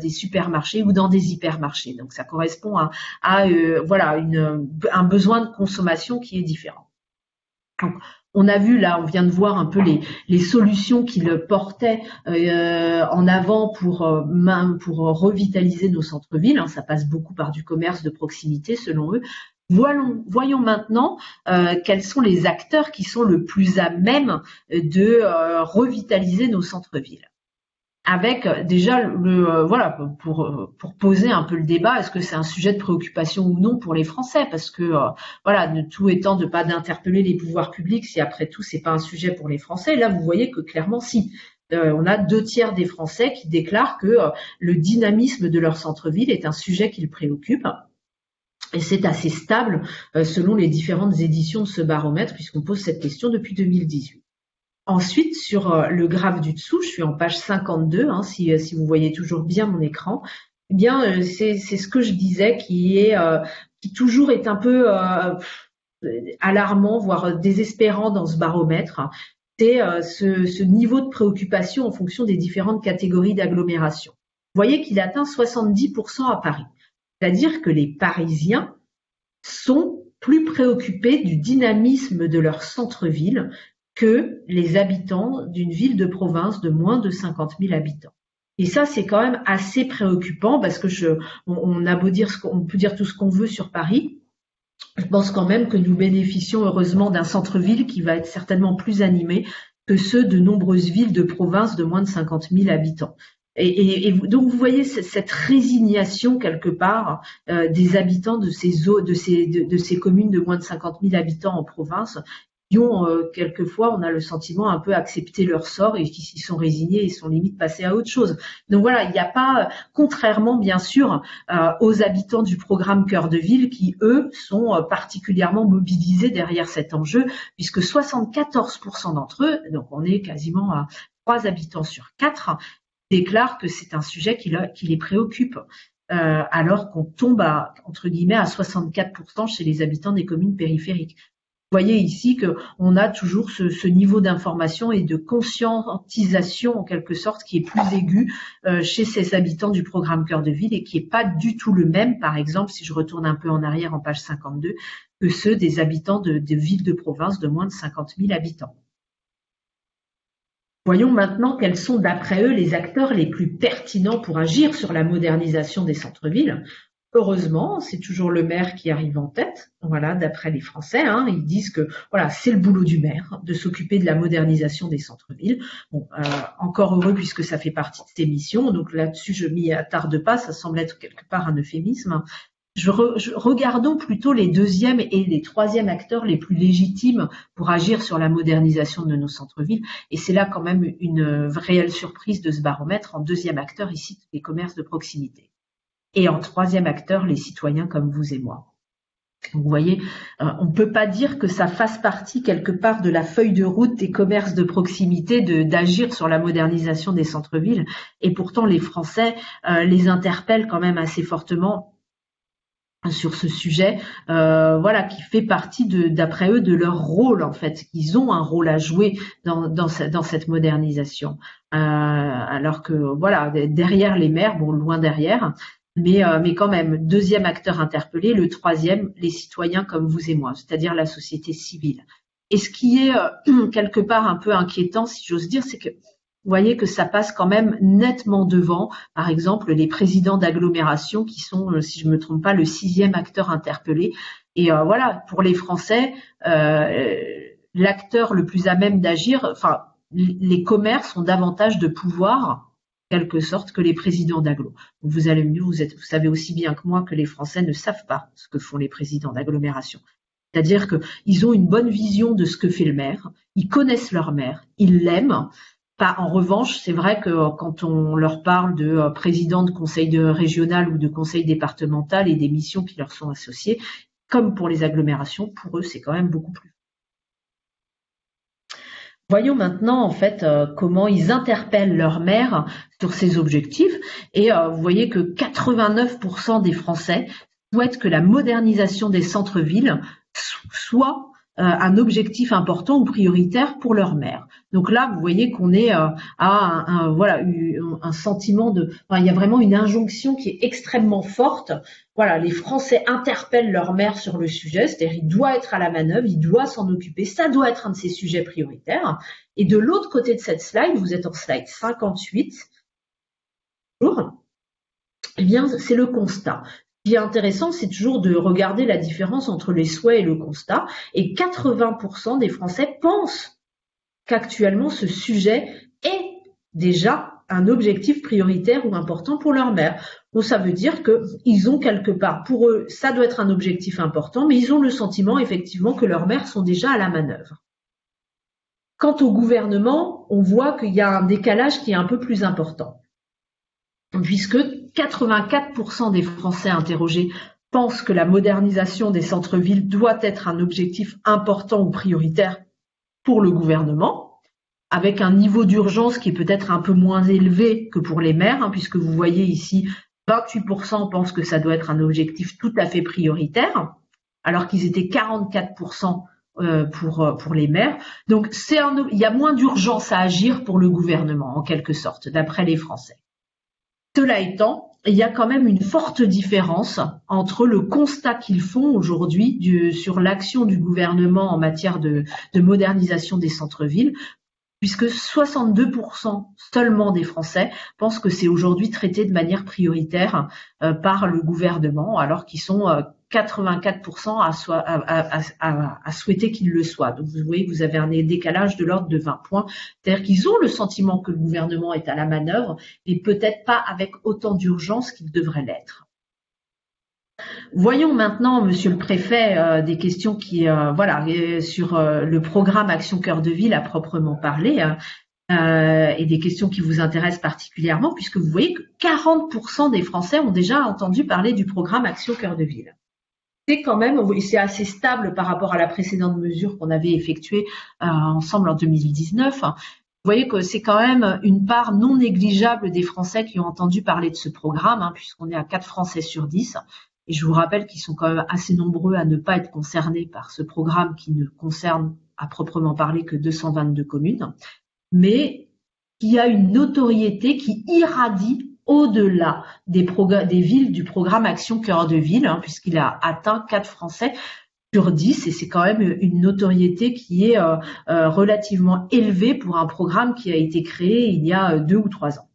supermarchés ou dans des hypermarchés. Donc, ça correspond à voilà, un besoin de consommation qui est différent. Donc, on a vu là, on vient de voir un peu les solutions qu'il portait en avant pour revitaliser nos centres-villes. Ça passe beaucoup par du commerce de proximité, selon eux. Voyons maintenant quels sont les acteurs qui sont le plus à même de revitaliser nos centres-villes. Avec déjà voilà, pour poser un peu le débat, est-ce que c'est un sujet de préoccupation ou non pour les Français? Parce que voilà, tout étant de pas d'interpeller les pouvoirs publics, si après tout c'est pas un sujet pour les Français. Là, vous voyez que clairement si. On a 2/3 des Français qui déclarent que le dynamisme de leur centre-ville est un sujet qui les préoccupe. Et c'est assez stable selon les différentes éditions de ce baromètre, puisqu'on pose cette question depuis 2018. Ensuite, sur le graphe du dessous, je suis en page 52, si vous voyez toujours bien mon écran, eh bien, c'est ce que je disais qui toujours est un peu alarmant, voire désespérant dans ce baromètre. C'est ce niveau de préoccupation en fonction des différentes catégories d'agglomération. Vous voyez qu'il atteint 70% à Paris. C'est-à-dire que les Parisiens sont plus préoccupés du dynamisme de leur centre-ville que les habitants d'une ville de province de moins de 50 000 habitants. Et ça, c'est quand même assez préoccupant parce que on a beau dire on peut dire tout ce qu'on veut sur Paris. Je pense quand même que nous bénéficions heureusement d'un centre-ville qui va être certainement plus animé que ceux de nombreuses villes de province de moins de 50 000 habitants. Et donc vous voyez cette résignation quelque part des habitants de ces communes de moins de 50 000 habitants en province qui ont quelquefois, on a le sentiment, un peu accepté leur sort et qui s'y sont résignés et sont limite passés à autre chose. Donc voilà, il n'y a pas, contrairement bien sûr aux habitants du programme Cœur de Ville qui, eux, sont particulièrement mobilisés derrière cet enjeu, puisque 74% d'entre eux, donc on est quasiment à 3 habitants sur 4, déclarent que c'est un sujet qui les préoccupe. Alors qu'on tombe entre guillemets à 64% chez les habitants des communes périphériques. Vous voyez ici qu'on a toujours ce niveau d'information et de conscientisation en quelque sorte qui est plus aigu chez ces habitants du programme Cœur de Ville et qui n'est pas du tout le même, par exemple, si je retourne un peu en arrière en page 52, que ceux des habitants de villes de province de moins de 50 000 habitants. Voyons maintenant quels sont d'après eux les acteurs les plus pertinents pour agir sur la modernisation des centres-villes. Heureusement, c'est toujours le maire qui arrive en tête. Voilà, d'après les Français, ils disent que voilà, c'est le boulot du maire de s'occuper de la modernisation des centres-villes. Bon, encore heureux puisque ça fait partie de ses missions. Donc là-dessus, je m'y attarde pas. Ça semble être quelque part un euphémisme. Regardons plutôt les deuxièmes et les troisièmes acteurs les plus légitimes pour agir sur la modernisation de nos centres-villes. Et c'est là quand même une réelle surprise de ce baromètre. En deuxième acteur, ici, les commerces de proximité. Et en troisième acteur, les citoyens comme vous et moi. Vous voyez, on ne peut pas dire que ça fasse partie quelque part de la feuille de route des commerces de proximité d'agir sur la modernisation des centres-villes. Et pourtant, les Français les interpellent quand même assez fortement sur ce sujet, voilà, qui fait partie d'après eux de leur rôle en fait. Ils ont un rôle à jouer dans cette modernisation, alors que voilà, derrière les maires, bon, loin derrière. Mais quand même, deuxième acteur interpellé, le troisième, les citoyens comme vous et moi, c'est-à-dire la société civile. Et ce qui est quelque part un peu inquiétant, si j'ose dire, c'est que vous voyez que ça passe quand même nettement devant, par exemple, les présidents d'agglomération qui sont, si je me trompe pas, le 6e acteur interpellé. Et voilà, pour les Français, l'acteur le plus à même d'agir, enfin, les commerces ont davantage de pouvoir quelque sorte que les présidents d'agglo. Vous allez mieux, vous savez aussi bien que moi que les Français ne savent pas ce que font les présidents d'agglomération. C'est-à-dire qu'ils ont une bonne vision de ce que fait le maire, ils connaissent leur maire, ils l'aiment. En revanche, c'est vrai que quand on leur parle de président de conseil régional ou de conseil départemental et des missions qui leur sont associées, comme pour les agglomérations, pour eux, c'est quand même beaucoup plus. Voyons maintenant en fait comment ils interpellent leur maire sur ces objectifs. Et vous voyez que 89% des Français souhaitent que la modernisation des centres-villes soit un objectif important ou prioritaire pour leur maire. Donc là, vous voyez qu'on est à voilà, un sentiment de... Enfin, il y a vraiment une injonction qui est extrêmement forte. Voilà, les Français interpellent leur maire sur le sujet, c'est-à-dire il doit être à la manœuvre, il doit s'en occuper, ça doit être un de ses sujets prioritaires. Et de l'autre côté de cette slide, vous êtes en slide 58, eh bien, c'est le constat. Ce qui est intéressant, c'est toujours de regarder la différence entre les souhaits et le constat. Et 80% des Français pensent qu'actuellement, ce sujet est déjà un objectif prioritaire ou important pour leur maire. Donc, ça veut dire qu'ils ont quelque part, pour eux, ça doit être un objectif important, mais ils ont le sentiment, effectivement, que leurs maires sont déjà à la manœuvre. Quant au gouvernement, on voit qu'il y a un décalage qui est un peu plus important, puisque 84% des Français interrogés pensent que la modernisation des centres-villes doit être un objectif important ou prioritaire pour le gouvernement, avec un niveau d'urgence qui est peut-être un peu moins élevé que pour les maires, puisque vous voyez ici, 28% pensent que ça doit être un objectif tout à fait prioritaire, alors qu'ils étaient 44% pour les maires. Donc il y a moins d'urgence à agir pour le gouvernement, en quelque sorte, d'après les Français. Cela étant, il y a quand même une forte différence entre le constat qu'ils font aujourd'hui sur l'action du gouvernement en matière de modernisation des centres-villes, puisque 62% seulement des Français pensent que c'est aujourd'hui traité de manière prioritaire par le gouvernement, alors qu'ils sont 84% à souhaiter qu'il le soit. Donc vous voyez que vous avez un décalage de l'ordre de 20 points. C'est-à-dire qu'ils ont le sentiment que le gouvernement est à la manœuvre, mais peut-être pas avec autant d'urgence qu'il devrait l'être. Voyons maintenant, Monsieur le Préfet, des questions qui, sur le programme Action Cœur de Ville à proprement parler, et des questions qui vous intéressent particulièrement, puisque vous voyez que 40% des Français ont déjà entendu parler du programme Action Cœur de Ville. C'est quand même, c'est assez stable par rapport à la précédente mesure qu'on avait effectuée ensemble en 2019. Vous voyez que c'est quand même une part non négligeable des Français qui ont entendu parler de ce programme, puisqu'on est à 4 Français sur 10. Et je vous rappelle qu'ils sont quand même assez nombreux à ne pas être concernés par ce programme qui ne concerne à proprement parler que 222 communes, mais qui a une notoriété qui irradie au-delà des villes du programme Action Cœur de Ville, puisqu'il a atteint 4 Français sur 10, et c'est quand même une notoriété qui est relativement élevée pour un programme qui a été créé il y a 2 ou 3 ans.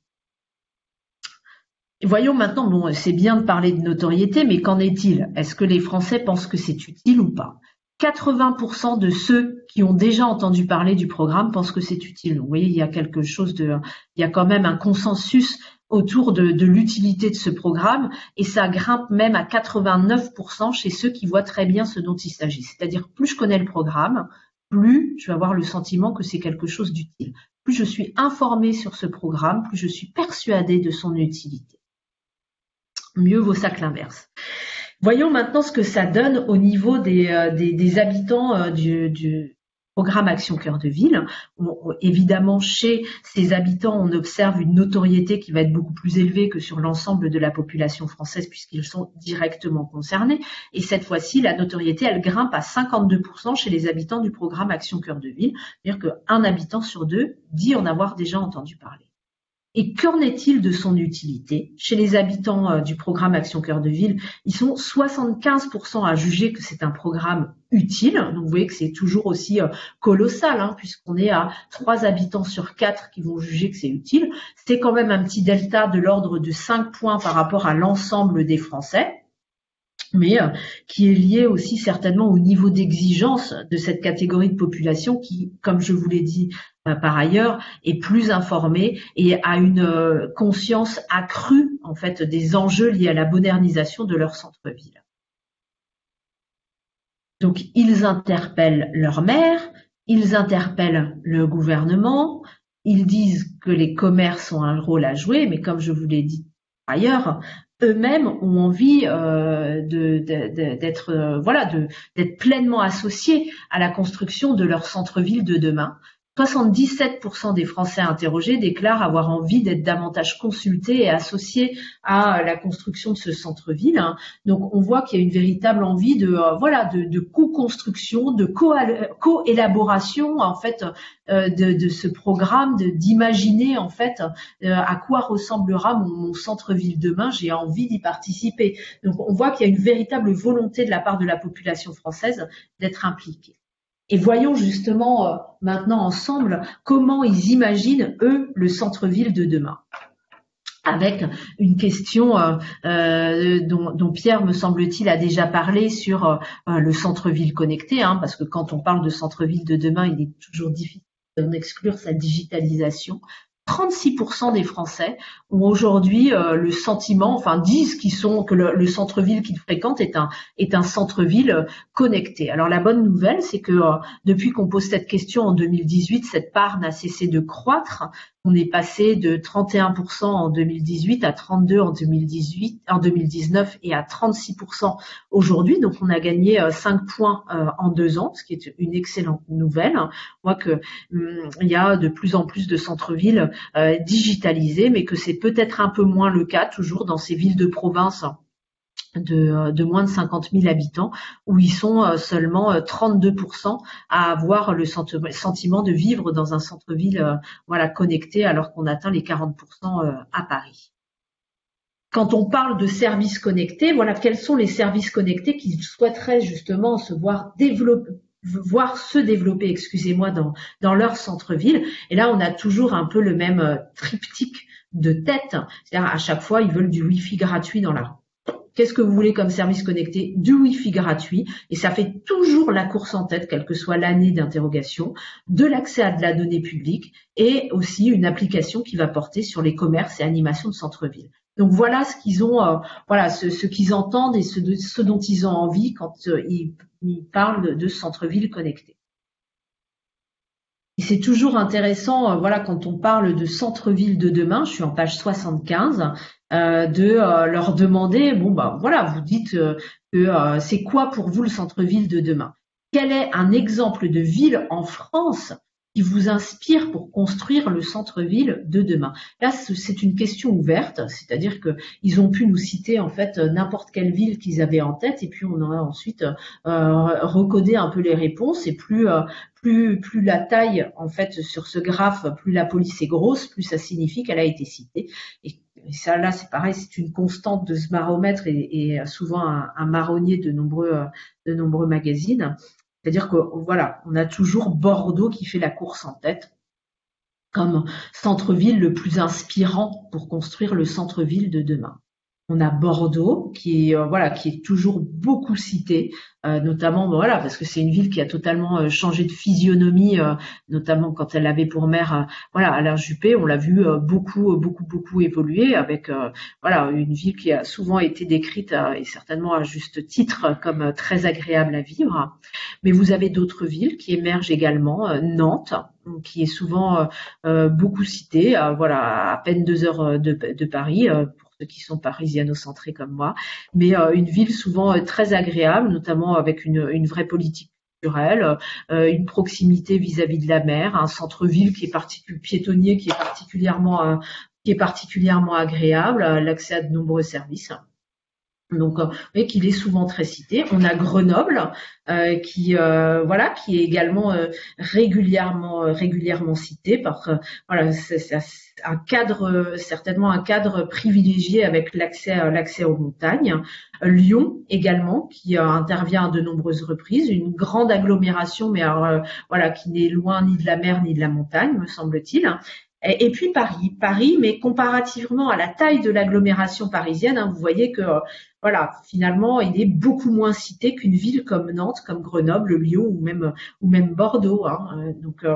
Voyons maintenant, bon, c'est bien de parler de notoriété, mais qu'en est-il? Est-ce que les Français pensent que c'est utile ou pas? 80% de ceux qui ont déjà entendu parler du programme pensent que c'est utile. Donc, vous voyez, il y a il y a quand même un consensus autour de l'utilité de ce programme, et ça grimpe même à 89% chez ceux qui voient très bien ce dont il s'agit. C'est-à-dire, plus je connais le programme, plus je vais avoir le sentiment que c'est quelque chose d'utile. Plus je suis informée sur ce programme, plus je suis persuadée de son utilité. Mieux vaut ça que l'inverse. Voyons maintenant ce que ça donne au niveau des habitants du programme Action Cœur de Ville. Évidemment, chez ces habitants, on observe une notoriété qui va être beaucoup plus élevée que sur l'ensemble de la population française puisqu'ils sont directement concernés. Et cette fois-ci, la notoriété, elle grimpe à 52% chez les habitants du programme Action Cœur de Ville. C'est-à-dire qu'un habitant sur 2 dit en avoir déjà entendu parler. Et qu'en est-il de son utilité? Chez les habitants du programme Action Cœur de Ville, ils sont 75% à juger que c'est un programme utile. Donc vous voyez que c'est toujours aussi colossal, puisqu'on est à 3 habitants sur 4 qui vont juger que c'est utile. C'est quand même un petit delta de l'ordre de 5 points par rapport à l'ensemble des Français, mais qui est lié aussi certainement au niveau d'exigence de cette catégorie de population qui, comme je vous l'ai dit par ailleurs, est plus informée et a une conscience accrue en fait des enjeux liés à la modernisation de leur centre-ville. Donc ils interpellent leur maire, ils interpellent le gouvernement, ils disent que les commerces ont un rôle à jouer, mais comme je vous l'ai dit par ailleurs, eux-mêmes ont envie d'être pleinement associés à la construction de leur centre-ville de demain. 77% des Français interrogés déclarent avoir envie d'être davantage consultés et associés à la construction de ce centre-ville, hein. Donc, on voit qu'il y a une véritable envie de co-construction, de co-élaboration, en fait, de ce programme, d'imaginer, en fait, à quoi ressemblera mon centre-ville demain. J'ai envie d'y participer. Donc, on voit qu'il y a une véritable volonté de la part de la population française d'être impliquée. Et voyons justement maintenant ensemble comment ils imaginent, eux, le centre-ville de demain. Avec une question dont Pierre, me semble-t-il, a déjà parlé sur le centre-ville connecté, hein, parce que quand on parle de centre-ville de demain, il est toujours difficile d'en exclure sa digitalisation. 36% des Français ont aujourd'hui le sentiment, enfin disent que le centre-ville qu'ils fréquentent est un centre-ville connecté. Alors la bonne nouvelle, c'est que depuis qu'on pose cette question en 2018, cette part n'a cessé de croître. On est passé de 31% en 2018 à 32% en 2019 et à 36% aujourd'hui. Donc on a gagné 5 points en 2 ans, ce qui est une excellente nouvelle. On voit que il y a de plus en plus de centres-villes digitalisés, mais que c'est peut-être un peu moins le cas toujours dans ces villes de province de moins de 50 000 habitants, où ils sont seulement 32% à avoir le sentiment de vivre dans un centre-ville connecté, alors qu'on atteint les 40% à Paris. Quand on parle de services connectés, voilà, quels sont les services connectés qu'ils souhaiteraient justement se voir se développer, dans leur centre-ville. Et là, on a toujours un peu le même triptyque de tête, c'est-à-dire à chaque fois, ils veulent du Wi-Fi gratuit dans la rue. Qu'est-ce que vous voulez comme service connecté? Du Wi-Fi gratuit, et ça fait toujours la course en tête, quelle que soit l'année d'interrogation, de l'accès à de la donnée publique, et aussi une application qui va porter sur les commerces et animations de centre-ville. Donc voilà ce qu'ils ont, ce qu'ils entendent et ce dont ils ont envie quand ils parlent de centre-ville connecté. Et c'est toujours intéressant, quand on parle de centre-ville de demain, je suis en page 75, de leur demander, vous dites que c'est quoi pour vous le centre-ville de demain? Quel est un exemple de ville en France qui vous inspire pour construire le centre-ville de demain? Là, c'est une question ouverte, c'est-à-dire que ils ont pu nous citer en fait n'importe quelle ville qu'ils avaient en tête, et puis on a ensuite recodé un peu les réponses, et plus la taille en fait sur ce graphe, plus la police est grosse, plus ça signifie qu'elle a été citée. Et ça, là, c'est pareil, c'est une constante de ce baromètre et souvent un marronnier de nombreux magazines. C'est-à-dire que voilà, on a toujours Bordeaux qui fait la course en tête comme centre-ville le plus inspirant pour construire le centre-ville de demain. On a Bordeaux qui est toujours beaucoup cité, notamment parce que c'est une ville qui a totalement changé de physionomie, notamment quand elle avait pour maire Alain Juppé. On l'a vu beaucoup évoluer avec une ville qui a souvent été décrite et certainement à juste titre comme très agréable à vivre. Mais vous avez d'autres villes qui émergent également, Nantes, qui est souvent beaucoup citée, à peine 2 heures de Paris. Ceux qui sont parisiano-centrés comme moi, mais une ville souvent très agréable, notamment avec une vraie politique culturelle, une proximité vis-à-vis de la mer, un centre-ville qui est piétonnier, qui est particulièrement agréable, l'accès à de nombreux services. Donc, vous voyez qu'il est souvent très cité. On a Grenoble qui est également régulièrement cité c'est un cadre, certainement un cadre privilégié avec l'accès aux montagnes. Lyon également qui intervient à de nombreuses reprises, une grande agglomération, mais qui n'est loin ni de la mer ni de la montagne, me semble-t-il. Et puis Paris, mais comparativement à la taille de l'agglomération parisienne, vous voyez que finalement, il est beaucoup moins cité qu'une ville comme Nantes, comme Grenoble, Lyon ou même Bordeaux. Donc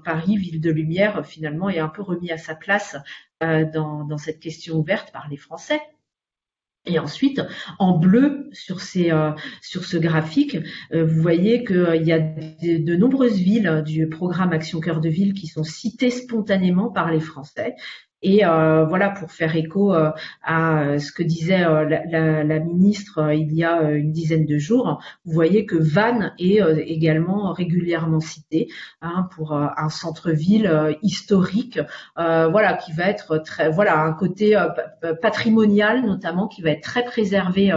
Paris, ville de lumière, finalement, est un peu remis à sa place dans cette question ouverte par les Français. Et ensuite, en bleu sur ce graphique, vous voyez qu'il y a de nombreuses villes du programme Action Cœur de Ville qui sont citées spontanément par les Français. Et voilà, pour faire écho à ce que disait la ministre il y a une dizaine de jours, vous voyez que Vannes est également régulièrement cité pour un centre-ville historique, voilà, qui va être très, voilà, un côté patrimonial notamment qui va être très préservé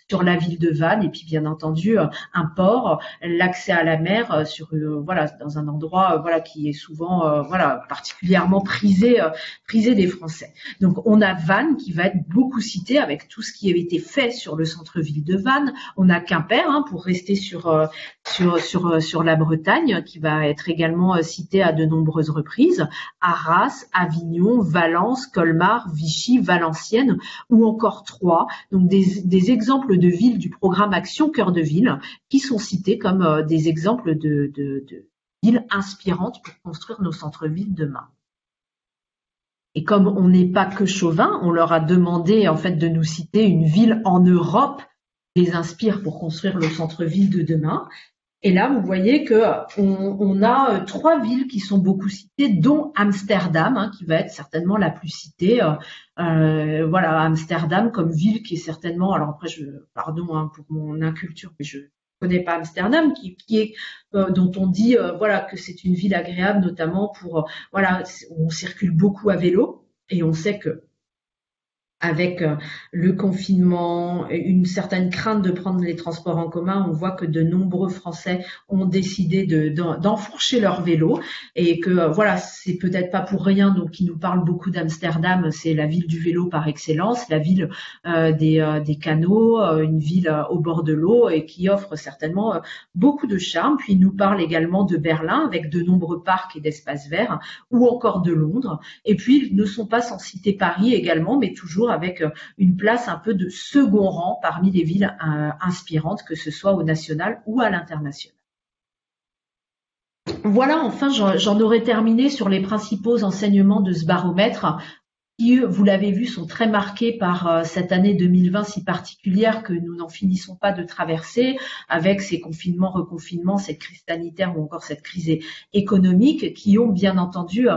sur la ville de Vannes, et puis bien entendu un port, l'accès à la mer sur voilà, dans un endroit voilà, qui est souvent voilà, particulièrement prisé des Français. Donc on a Vannes qui va être beaucoup cité avec tout ce qui avait été fait sur le centre-ville de Vannes. On a Quimper pour rester sur la Bretagne, qui va être également cité à de nombreuses reprises. Arras, Avignon, Valence, Colmar, Vichy, Valenciennes ou encore Troyes. Donc des exemples de villes du programme Action Cœur de Ville qui sont cités comme des exemples de villes inspirantes pour construire nos centres-villes demain. Et comme on n'est pas que chauvin, on leur a demandé en fait de nous citer une ville en Europe qui les inspire pour construire le centre-ville de demain. Et là, vous voyez que on a 3 villes qui sont beaucoup citées, dont Amsterdam, qui va être certainement la plus citée. Voilà, Amsterdam comme ville qui est certainement. Alors après, pardon pour mon inculture, mais je connais pas Amsterdam, qui est dont on dit voilà que c'est une ville agréable, notamment pour voilà, on circule beaucoup à vélo, et on sait que avec le confinement, une certaine crainte de prendre les transports en commun, on voit que de nombreux Français ont décidé d'enfourcher leur vélo, et que voilà, c'est peut-être pas pour rien donc ils nous parlent beaucoup d'Amsterdam. C'est la ville du vélo par excellence, la ville des canaux, une ville au bord de l'eau et qui offre certainement beaucoup de charme. Puis ils nous parlent également de Berlin avec de nombreux parcs et d'espaces verts, ou encore de Londres. Et puis ils ne sont pas sans citer Paris également, mais toujours avec une place un peu de second rang parmi les villes inspirantes, que ce soit au national ou à l'international. Voilà, enfin, j'en aurais terminé sur les principaux enseignements de ce baromètre, qui, vous l'avez vu, sont très marqués par cette année 2020 si particulière que nous n'en finissons pas de traverser, avec ces confinements, reconfinements, cette crise sanitaire ou encore cette crise économique, qui ont bien entendu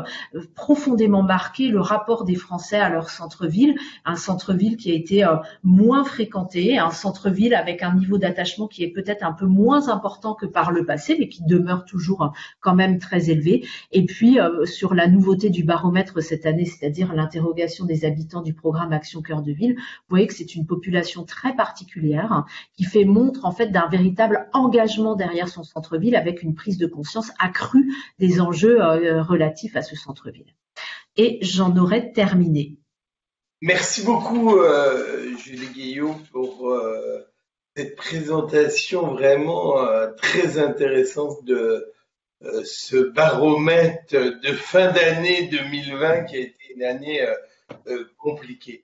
profondément marqué le rapport des Français à leur centre-ville, un centre-ville qui a été moins fréquenté, un centre-ville avec un niveau d'attachement qui est peut-être un peu moins important que par le passé, mais qui demeure toujours quand même très élevé. Et puis sur la nouveauté du baromètre cette année, c'est-à-dire l'interrogation des habitants du programme Action Cœur de Ville, vous voyez que c'est une population très particulière qui fait montre en fait d'un véritable engagement derrière son centre-ville, avec une prise de conscience accrue des enjeux relatifs à ce centre-ville. Et j'en aurais terminé. Merci beaucoup Julie Guillot pour cette présentation vraiment très intéressante de ce baromètre de fin d'année 2020 qui a été une année compliquée.